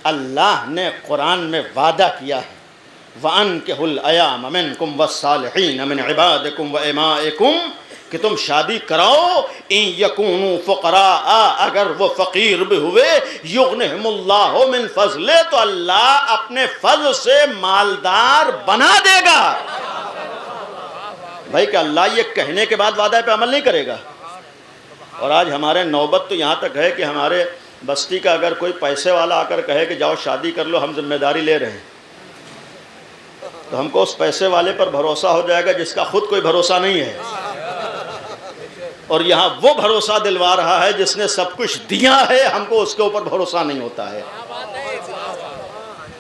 اللہ نے قرآن میں وعدہ کیا ہے وَأَنكِحُوا الْأَيَامَ مِنكُمْ وَالصَّالِحِينَ مِنْ عِبَادِكُمْ وَإِمَائِكُمْ، کہ تم شادی کراؤ، ان یکونوا فقراء، اگر وہ فقیر بھی ہوئے، یغنہم اللہ من فضل، تو اللہ اپنے فضل سے مالدار بنا دے گا۔ بھائی کہ اللہ یہ کہنے کے بعد وعدہ پہ عمل نہیں کرے گا۔ اور آج ہمارے نوبت تو یہاں تک ہے کہ ہمارے بستی کا اگر کوئی پیسے والا آ کر کہے کہ جاؤ شادی کر لو، ہم ذمہ داری لے رہے ہیں، تو ہم کو اس پیسے والے پر بھروسہ ہو جائے گا جس کا خود کوئی بھروسہ نہیں ہے، اور یہاں وہ بھروسہ دلوا رہا ہے جس نے سب کچھ دیا ہے، ہم کو اس کے اوپر بھروسہ نہیں ہوتا ہے۔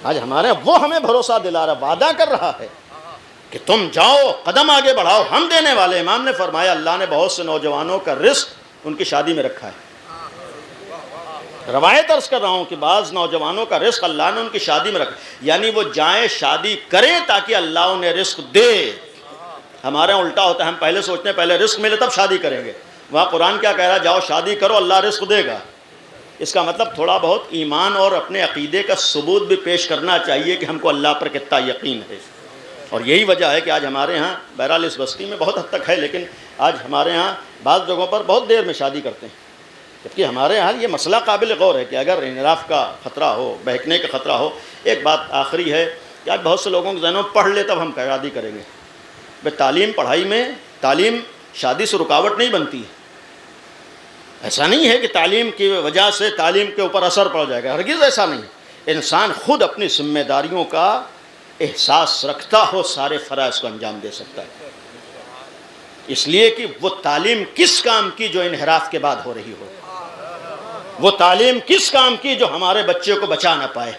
آج ہمارے وہ ہمیں بھروسہ دلا رہا، وعدہ کر رہا ہے کہ تم جاؤ قدم آگے بڑھاؤ، ہم دینے والے۔ امام نے فرمایا اللہ نے بہت سے نوجوانوں کا رزق ان کی شادی میں رکھا ہے۔ روایت عرض کر رہا ہوں کہ بعض نوجوانوں کا رزق اللہ نے ان کی شادی میں رکھا، یعنی وہ جائیں شادی کریں تاکہ اللہ انہیں رزق دے۔ ہمارے الٹا ہوتا ہے، ہم پہلے سوچتے ہیں پہلے رزق ملے تب شادی کریں گے۔ وہاں قرآن کیا کہہ رہا ہے؟ جاؤ شادی کرو، اللہ رزق دے گا۔ اس کا مطلب تھوڑا بہت ایمان اور اپنے عقیدے کا ثبوت بھی پیش کرنا چاہیے کہ ہم کو اللہ پر کتنا یقین ہے۔ اور یہی وجہ ہے کہ آج ہمارے ہاں، بہرحال اس بستی میں بہت حد تک ہے، لیکن آج ہمارے ہاں بعض جگہوں پر بہت دیر میں شادی کرتے ہیں، جبکہ ہمارے ہاں یہ مسئلہ قابل غور ہے کہ اگر انحراف کا خطرہ ہو، بہکنے کا خطرہ ہو۔ ایک بات آخری ہے کہ آج بہت سے لوگوں کے ذہنوں میں پڑھ لے تب ہم شادی کریں گے۔ بھائی تعلیم، پڑھائی میں تعلیم شادی سے رکاوٹ نہیں بنتی ہے۔ ایسا نہیں ہے کہ تعلیم کی وجہ سے تعلیم کے اوپر اثر پڑ جائے گا، ہرگز ایسا نہیں۔ انسان خود اپنی ذمہ داریوں کا احساس رکھتا ہو، سارے فرائض کو انجام دے سکتا ہے۔ اس لیے کہ وہ تعلیم کس کام کی جو انحراف کے بعد ہو رہی ہو، وہ تعلیم کس کام کی جو ہمارے بچے کو بچا نہ پائے،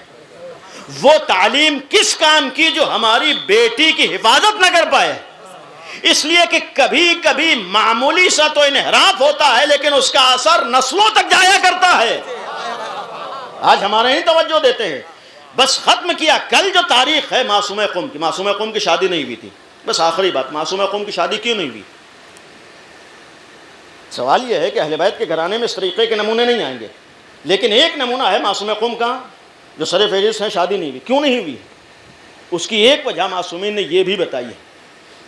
وہ تعلیم کس کام کی جو ہماری بیٹی کی حفاظت نہ کر پائے۔ اس لیے کہ کبھی کبھی معمولی سا تو انحراف ہوتا ہے لیکن اس کا اثر نسلوں تک جایا کرتا ہے۔ آج ہمارے ہی توجہ دیتے ہیں، بس ختم کیا۔ کل جو تاریخ ہے معصوم قم کی، معصوم قم کی شادی نہیں ہوئی تھی۔ بس آخری بات، معصوم قم کی شادی کیوں نہیں ہوئی؟ سوال یہ ہے کہ اہل بیت کے گھرانے میں اس طریقے کے نمونے نہیں آئیں گے، لیکن ایک نمونہ ہے معصوم قم کا جو سر فہرست ہے، شادی نہیں ہوئی۔ کیوں نہیں ہوئی؟ اس کی ایک وجہ معصومین نے یہ بھی بتائی ہے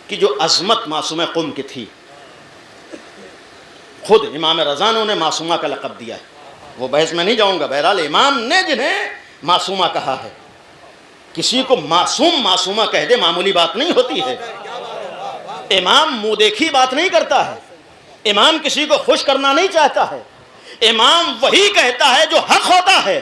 کہ جو عظمت معصوم قم کی تھی، خود امام رضا نے انہیں معصومہ کا لقب دیا ہے۔ وہ بحث میں نہیں جاؤں گا، بہرحال امام نے جنہیں معصومہ کہا ہے، کسی کو معصومہ کہہ دے معمولی بات نہیں ہوتی ہے۔ امام منہ دیکھی بات نہیں کرتا ہے، امام کسی کو خوش کرنا نہیں چاہتا ہے، امام وہی کہتا ہے جو حق ہوتا ہے۔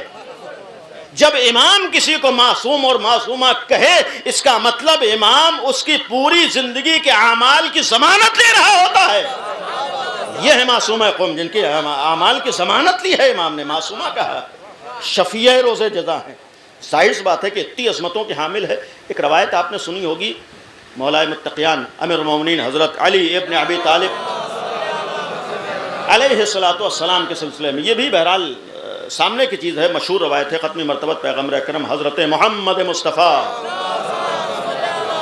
جب امام کسی کو معصوم اور معصومہ کہے، اس کا مطلب امام اس کی پوری زندگی کے اعمال کی ضمانت لے رہا ہوتا ہے۔ یہ ہے معصومہ قوم، جن کے اعمال کی ضمانت لی ہے امام نے، معصومہ کہا، شفیع روز جزا ہے۔ ظاہر سی بات ہے کہ اتنی عظمتوں کے حامل ہے۔ ایک روایت آپ نے سنی ہوگی، مولا متقیان امیر المومنین حضرت علی ابن ابی طالب علیہ الصلوۃ والسلام کے سلسلے میں، یہ بھی بہرحال سامنے کی چیز ہے، مشہور روایت ہے، ختم مرتبہ پیغمبر اکرم حضرت محمد مصطفیٰ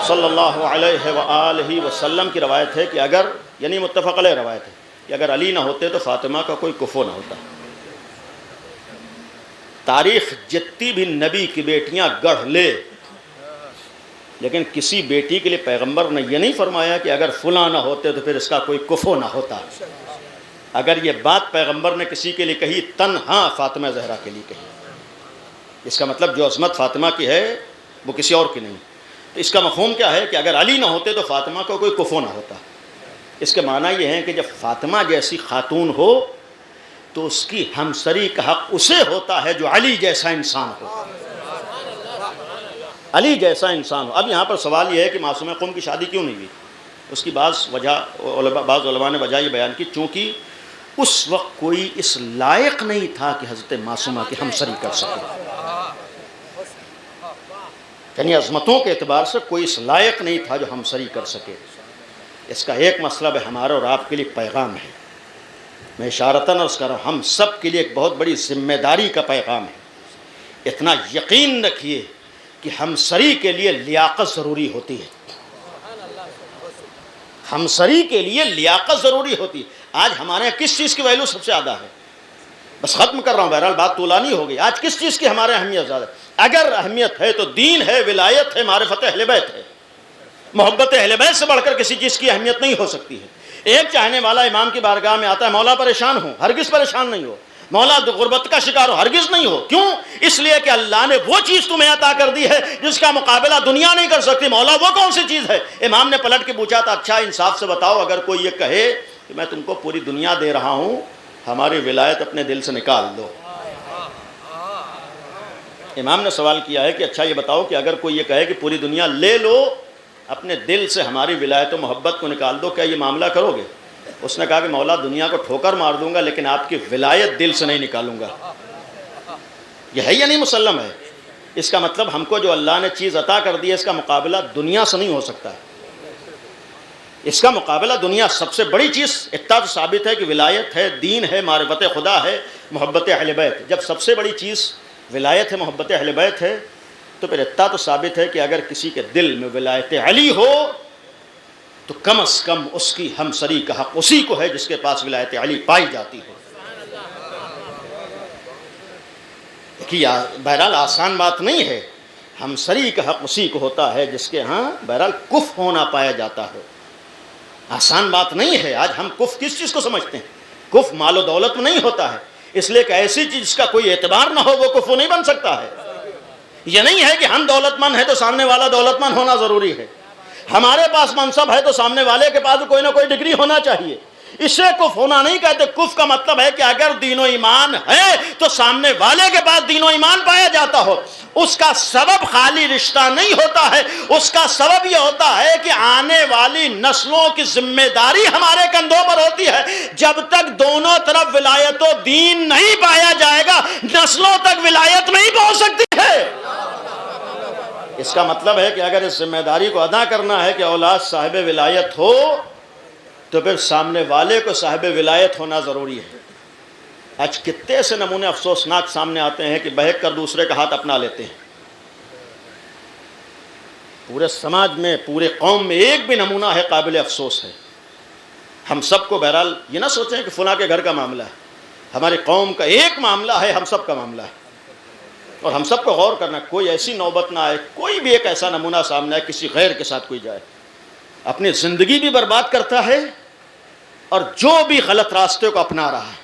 صلی اللہ علیہ وآلہ وسلم کی روایت ہے کہ اگر، یعنی متفق علیہ روایت ہے کہ اگر علی نہ ہوتے تو فاطمہ کا کوئی کفو نہ ہوتا۔ تاریخ جتنی بھی نبی کی بیٹیاں گڑھ لے، لیکن کسی بیٹی کے لیے پیغمبر نے یہ نہیں فرمایا کہ اگر فلاں نہ ہوتے تو پھر اس کا کوئی کفو نہ ہوتا۔ اگر یہ بات پیغمبر نے کسی کے لیے کہی، تنہا فاطمہ زہرا کے لیے کہی، اس کا مطلب جو عظمت فاطمہ کی ہے وہ کسی اور کی نہیں۔ تو اس کا مفہوم کیا ہے کہ اگر علی نہ ہوتے تو فاطمہ کو کوئی کفو نہ ہوتا۔ اس کے معنی یہ ہے کہ جب فاطمہ جیسی خاتون ہو تو اس کی ہمسری کا حق اسے ہوتا ہے جو علی جیسا انسان ہو، علی جیسا انسان ہو۔ اب یہاں پر سوال یہ ہے کہ معصوم قوم کی شادی کیوں نہیں ہوئی؟ اس کی بعض علماء نے وجہ یہ بیان کی، چونکہ اس وقت کوئی اس لائق نہیں تھا کہ حضرت معصومہ کی ہمسری کر سکے، یعنی عظمتوں کے اعتبار سے کوئی اس لائق نہیں تھا جو ہمسری کر سکے۔ اس کا ایک مطلب ہمارا اور آپ کے لیے پیغام ہے، میں اشارتاً عرض کر رہا ہوں، ہم سب کے لیے ایک بہت بڑی ذمہ داری کا پیغام ہے۔ اتنا یقین رکھیے کہ ہمسری کے لیے لیاقت ضروری ہوتی ہے، ہمسری کے لیے لیاقت ضروری ہوتی ہے۔ آج ہمارے یہاں کس چیز کی ویلیو سب سے زیادہ ہے؟ بس ختم کر رہا ہوں، بہرحال بات طولانی ہو گئی۔ آج کس چیز کی ہمارے اہمیت زیادہ ہے؟ اگر اہمیت ہے تو دین ہے، ولایت ہے، معرفت اہل بیت ہے۔ محبت اہل بیت سے بڑھ کر کسی چیز کی اہمیت نہیں ہو سکتی ہے۔ ایک چاہنے والا امام کی بارگاہ میں آتا ہے، مولا پریشان ہو، ہرگز پریشان نہیں ہو، مولا غربت کا شکار ہو، ہرگز نہیں ہو۔ کیوں؟ اس لیے کہ اللہ نے وہ چیز تمہیں عطا کر دی ہے جس کا مقابلہ دنیا نہیں کر سکتی۔ مولا وہ کون سی چیز ہے؟ امام نے پلٹ کے پوچھا تھا، اچھا انصاف سے بتاؤ، اگر کوئی یہ کہے کہ میں تم کو پوری دنیا دے رہا ہوں، ہماری ولایت اپنے دل سے نکال دو۔ امام نے سوال کیا ہے کہ اچھا یہ بتاؤ کہ اگر کوئی یہ کہے کہ پوری دنیا لے لو، اپنے دل سے ہماری ولایت و محبت کو نکال دو، کیا یہ معاملہ کرو گے؟ اس نے کہا کہ مولا دنیا کو ٹھوکر مار دوں گا لیکن آپ کی ولایت دل سے نہیں نکالوں گا۔ یہ ہے یا نہیں مسلم ہے؟ اس کا مطلب ہم کو جو اللہ نے چیز عطا کر دی ہے، اس کا مقابلہ دنیا سے نہیں ہو سکتا ہے۔ اس کا مقابلہ دنیا، سب سے بڑی چیز اتنا تو ثابت ہے کہ ولایت ہے، دین ہے، معرفت خدا ہے، محبت اہل بیت۔ جب سب سے بڑی چیز ولایت ہے، محبت اہل بیت ہے، تو پھر اتنا تو ثابت ہے کہ اگر کسی کے دل میں ولایت علی ہو تو کم از کم اس کی ہمسری کا حق اسی کو ہے جس کے پاس ولایت علی پائی جاتی ہو۔ کہ بہرحال آسان بات نہیں ہے، ہمسری کا حق اسی کو ہوتا ہے جس کے ہاں بہرحال کف ہونا پایا جاتا ہے۔ آسان بات نہیں ہے۔ آج ہم کف کس چیز کو سمجھتے ہیں؟ کف مال و دولت میں نہیں ہوتا ہے، اس لیے کہ ایسی چیز جس کا کوئی اعتبار نہ ہو وہ کف نہیں بن سکتا ہے۔ یہ نہیں ہے کہ ہم دولت مند ہیں تو سامنے والا دولت مند ہونا ضروری ہے، ہمارے پاس منصب ہے تو سامنے والے کے پاس کوئی نہ کوئی ڈگری ہونا چاہیے۔ اسے کف ہونا نہیں کہتے۔ کف کا مطلب ہے کہ اگر دین و ایمان ہے تو سامنے والے کے پاس دین و ایمان پایا جاتا ہو۔ اس کا سبب خالی رشتہ نہیں ہوتا ہے، اس کا سبب یہ ہوتا ہے کہ آنے والی نسلوں کی ذمہ داری ہمارے کندھوں پر ہوتی ہے۔ جب تک دونوں طرف ولایت و دین نہیں پایا جائے گا، نسلوں تک ولایت نہیں پہنچ سکتی ہے۔ اس کا مطلب ہے کہ اگر اس ذمہ داری کو ادا کرنا ہے کہ اولاد صاحب ولایت ہو تو پھر سامنے والے کو صاحب ولایت ہونا ضروری ہے۔ آج کتنے سے نمونے افسوسناک سامنے آتے ہیں کہ بہک کر دوسرے کا ہاتھ اپنا لیتے ہیں۔ پورے سماج میں، پورے قوم میں ایک بھی نمونہ ہے قابل افسوس ہے۔ ہم سب کو بہرحال یہ نہ سوچیں کہ فلاں کے گھر کا معاملہ ہے، ہماری قوم کا ایک معاملہ ہے، ہم سب کا معاملہ ہے، اور ہم سب کو غور کرنا، کوئی ایسی نوبت نہ آئے، کوئی بھی ایک ایسا نمونہ سامنے آئے کسی غیر کے ساتھ کوئی جائے، اپنی زندگی بھی برباد کرتا ہے، اور جو بھی غلط راستے کو اپنا رہا ہے،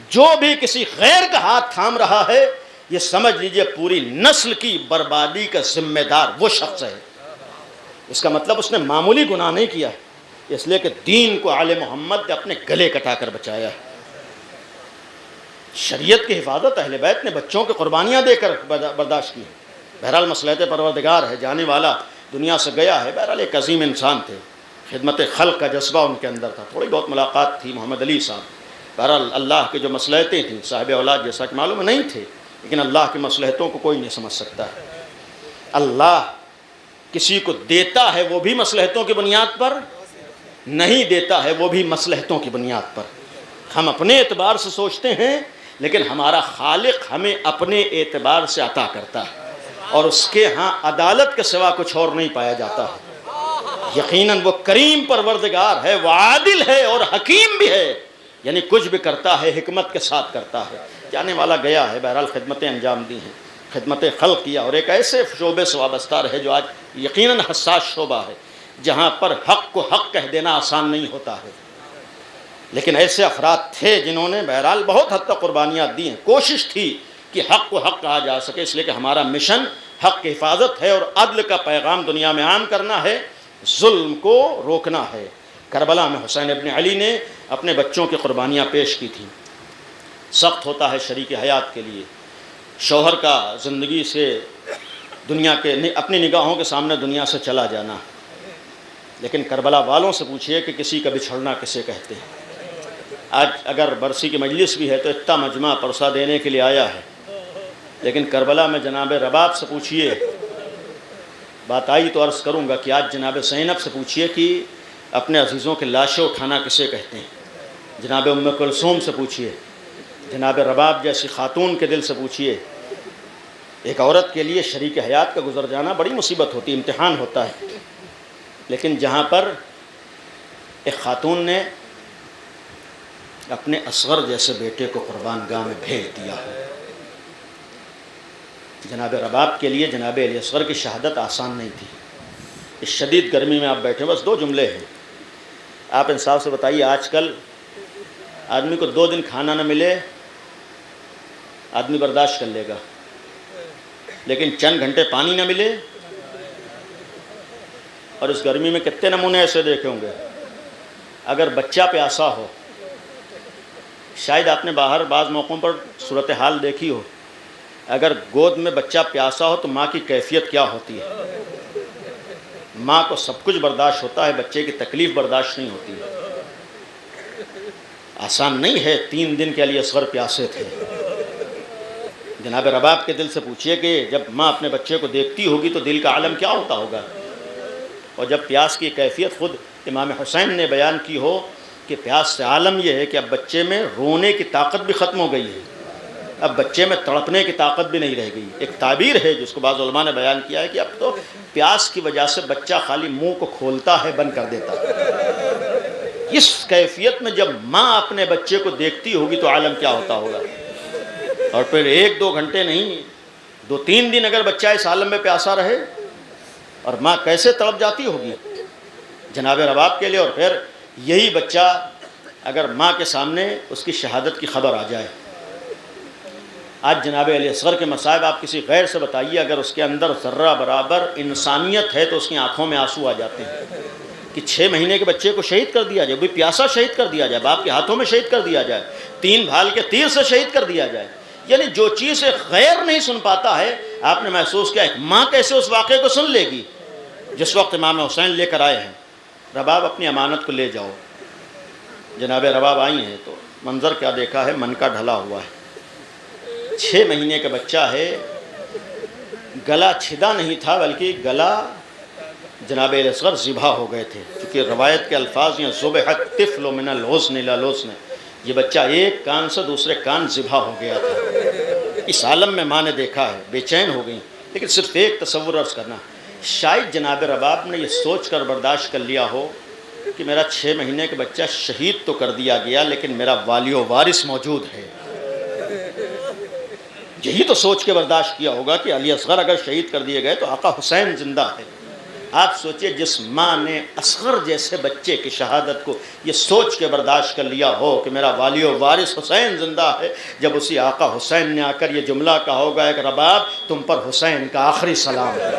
جو بھی کسی غیر کا ہاتھ تھام رہا ہے، یہ سمجھ لیجئے پوری نسل کی بربادی کا ذمہ دار وہ شخص ہے۔ اس کا مطلب اس نے معمولی گناہ نہیں کیا، اس لیے کہ دین کو آل محمد نے اپنے گلے کٹا کر بچایا ہے۔ شریعت کی حفاظت اہل بیت نے بچوں کی قربانیاں دے کر برداشت کی ہے۔ بہرحال مصلحت پروردگار ہے، جانے والا دنیا سے گیا ہے، بہرحال ایک عظیم انسان تھے، خدمت خلق کا جذبہ ان کے اندر تھا، تھوڑی بہت ملاقات تھی محمد علی صاحب، بہرحال اللہ کے جو مصلحتیں تھیں، صاحب اولاد جیسا کہ معلوم نہیں تھے، لیکن اللہ کی مصلحتوں کو کوئی نہیں سمجھ سکتا ہے۔ اللہ کسی کو دیتا ہے وہ بھی مصلحتوں کی بنیاد پر، نہیں دیتا ہے وہ بھی مصلحتوں کی بنیاد پر۔ ہم اپنے اعتبار سے سوچتے ہیں، لیکن ہمارا خالق ہمیں اپنے اعتبار سے عطا کرتا ہے، اور اس کے ہاں عدالت کے سوا کچھ اور نہیں پایا جاتا ہے۔ یقیناً وہ کریم پروردگار ہے، وہ عادل ہے اور حکیم بھی ہے، یعنی کچھ بھی کرتا ہے حکمت کے ساتھ کرتا ہے۔ جانے والا گیا ہے، بہرحال خدمتیں انجام دی ہیں، خدمت خلق کیا، اور ایک ایسے شعبے سے وابستہ رہے جو آج یقیناً حساس شعبہ ہے، جہاں پر حق کو حق کہہ دینا آسان نہیں ہوتا ہے، لیکن ایسے افراد تھے جنہوں نے بہرحال بہت حد تک قربانیاں دی ہیں۔ کوشش تھی کہ حق کو حق کہا جا سکے، اس لیے کہ ہمارا مشن حق کی حفاظت ہے اور عدل کا پیغام دنیا میں عام کرنا ہے، ظلم کو روکنا ہے۔ کربلا میں حسین ابن علی نے اپنے بچوں کی قربانیاں پیش کی تھیں۔ سخت ہوتا ہے شریک حیات کے لیے شوہر کا زندگی سے دنیا کے اپنی نگاہوں کے سامنے دنیا سے چلا جانا، لیکن کربلا والوں سے پوچھئے کہ کسی کا بچھڑنا کسے کہتے ہیں۔ آج اگر برسی کی مجلس بھی ہے تو اتنا مجمع پرسہ دینے کے لیے آیا ہے، لیکن کربلا میں جناب رباب سے پوچھئے، بات آئی تو عرض کروں گا کہ آج جناب زینب سے پوچھئے کہ اپنے عزیزوں کے لاشیں اٹھانا کسے کہتے ہیں، جناب ام کلثوم سے پوچھئے، جناب رباب جیسی خاتون کے دل سے پوچھئے۔ ایک عورت کے لیے شریک حیات کا گزر جانا بڑی مصیبت ہوتی ہے، امتحان ہوتا ہے، لیکن جہاں پر ایک خاتون نے اپنے اصغر جیسے بیٹے کو قربان گاہ میں بھیج دیا ہو، جناب رباب کے لیے جناب علی اصغر کی شہادت آسان نہیں تھی۔ اس شدید گرمی میں آپ بیٹھے، بس 2 جملے ہیں، آپ انصاف سے بتائیے، آج کل آدمی کو 2 دن کھانا نہ ملے آدمی برداشت کر لے گا، لیکن چند گھنٹے پانی نہ ملے، اور اس گرمی میں کتنے نمونے ایسے دیکھے ہوں گے۔ اگر بچہ پیاسا ہو، شاید آپ نے باہر بعض موقعوں پر صورتحال دیکھی ہو، اگر گود میں بچہ پیاسا ہو تو ماں کی کیفیت کیا ہوتی ہے۔ ماں کو سب کچھ برداشت ہوتا ہے، بچے کی تکلیف برداشت نہیں ہوتی ہے۔ آسان نہیں ہے، 3 دن کے لیے اصغر پیاسے تھے۔ جناب رباب کے دل سے پوچھئے کہ جب ماں اپنے بچے کو دیکھتی ہوگی تو دل کا عالم کیا ہوتا ہوگا، اور جب پیاس کی کیفیت خود امام حسین نے بیان کی ہو کہ پیاس سے عالم یہ ہے کہ اب بچے میں رونے کی طاقت بھی ختم ہو گئی ہے، اب بچے میں تڑپنے کی طاقت بھی نہیں رہ گئی۔ ایک تعبیر ہے جس کو بعض علماء نے بیان کیا ہے کہ اب تو پیاس کی وجہ سے بچہ خالی منہ کو کھولتا ہے، بند کر دیتا ہے۔ اس کیفیت میں جب ماں اپنے بچے کو دیکھتی ہوگی تو عالم کیا ہوتا ہوگا، اور پھر 1-2 گھنٹے نہیں، 2-3 دن اگر بچہ اس عالم میں پیاسا رہے، اور ماں کیسے تڑپ جاتی ہوگی جناب رباب کے لیے۔ اور پھر یہی بچہ اگر ماں کے سامنے اس کی شہادت کی خبر آ جائے۔ آج جناب علی اصغر کے مصائب آپ کسی غیر سے بتائیے، اگر اس کے اندر ذرہ برابر انسانیت ہے تو اس کی آنکھوں میں آنسو آ جاتے ہیں کہ 6 مہینے کے بچے کو شہید کر دیا جائے، بھی پیاسا شہید کر دیا جائے، باپ کے ہاتھوں میں شہید کر دیا جائے، 3 بھال کے تیر سے شہید کر دیا جائے۔ یعنی جو چیز ایک غیر نہیں سن پاتا ہے، آپ نے محسوس کیا ایک ماں کیسے اس واقعے کو سن لے گی۔ جس وقت امام حسین لے کر آئے ہیں، رباب اپنی امانت کو لے جاؤ، جناب رباب آئی ہیں تو منظر کیا دیکھا ہے، من کا ڈھلا ہوا ہے، 6 مہینے کا بچہ ہے، گلا چھدا نہیں تھا بلکہ گلا جناب اصغر ذبح ہو گئے تھے، کیونکہ روایت کے الفاظ ہیں ذبح الطفل من الحزن الى الحزن، یہ بچہ ایک کان سے دوسرے کان ذبح ہو گیا تھا۔ اس عالم میں ماں نے دیکھا ہے، بے چین ہو گئی، لیکن صرف ایک تصور عرض کرنا، شاید جناب رباب نے یہ سوچ کر برداشت کر لیا ہو کہ میرا 6 مہینے کا بچہ شہید تو کر دیا گیا لیکن میرا والی و وارث موجود ہے، یہی تو سوچ کے برداشت کیا ہوگا کہ علی اصغر اگر شہید کر دیے گئے تو آقا حسین زندہ ہے۔ آپ سوچئے جس ماں نے اصغر جیسے بچے کی شہادت کو یہ سوچ کے برداشت کر لیا ہو کہ میرا والی و وارث حسین زندہ ہے، جب اسی آقا حسین نے آ کر یہ جملہ کہا ہوگا ایک رباب تم پر حسین کا آخری سلام ہے۔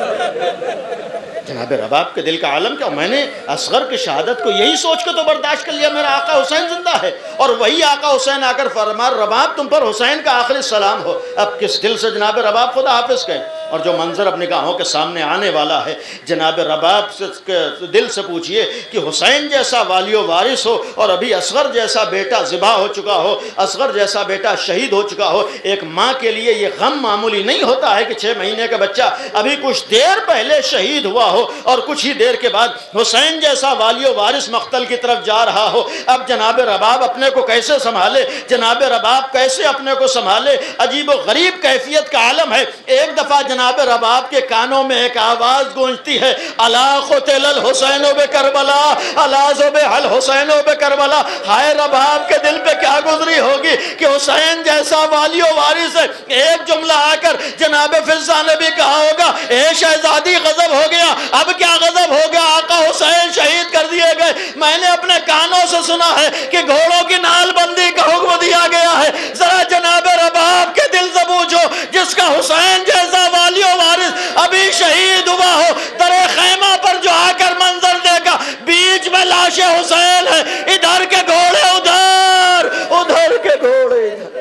جناب رباب کے دل کا عالم کیا، میں نے اصغر کی شہادت کو یہی سوچ کے تو برداشت کر لیا میرا آقا حسین زندہ ہے، اور وہی آقا حسین آ کر فرما رباب تم پر حسین کا آخری سلام ہو۔ اب کس دل سے جناب رباب خدا حافظ کہیں؟ اور جو منظر اپنی نگاہوں کے سامنے آنے والا ہے، جناب رباب سے دل سے پوچھئے کہ حسین جیسا والی و وارث ہو اور ابھی اصغر جیسا بیٹا ذبح ہو چکا ہو، اصغر جیسا بیٹا شہید ہو چکا ہو، ایک ماں کے لیے یہ غم معمولی نہیں ہوتا ہے کہ 6 مہینے کا بچہ ابھی کچھ دیر پہلے شہید ہوا ہو اور کچھ ہی دیر کے بعد حسین جیسا والی و وارث مقتل کی طرف جا رہا ہو۔ اب جناب رباب اپنے کو کیسے سنبھالے، جناب رباب کیسے اپنے کو سنبھالے؟ عجیب و غریب کیفیت کا عالم ہے۔ ایک دفعہ جناب رباب کے کانوں میں ایک آواز گونجتی ہے، الا قتل الحسین بکربلا، الا ذبح الحسین بکربلا۔ ہائے رباب کے دل پہ کیا گزری ہوگی کہ حسین جیسا والی و وارث ہے۔ ایک جملہ آ کر جناب فضہ نے بھی کہا ہوگا، اے شہزادی غضب ہو گیا۔ اب کیا غضب ہو گیا؟ آقا حسین شہید کر دیے گئے۔ میں نے اپنے کانوں سے سنا ہے کہ گھوڑوں کی نال بندی کا حکم دیا گیا ہے۔ ذرا جناب رباب کے دل سے پوچھو، جس کا حسین جیسا والی و وارث ابھی شہید ہوا ہو، درے خیمہ پر جو آ کر منظر دیکھا، بیچ میں لاش حسین ہے، ادھر کے گھوڑے ادھر، ادھر کے گھوڑے ادھر۔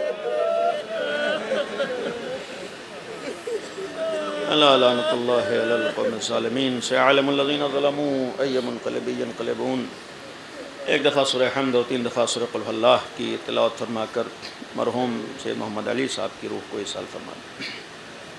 اللہ لعنت اللہ علی القوم الظالمین، سيعلم الذین ظلموا أي منقلب ينقلبون۔ ایک دفعہ سورہ حمد اور 3 دفعہ سورہ قل هو اللہ کی تلاوت فرما کر مرحوم سید محمد علی صاحب کی روح کو ایصال فرما دیں۔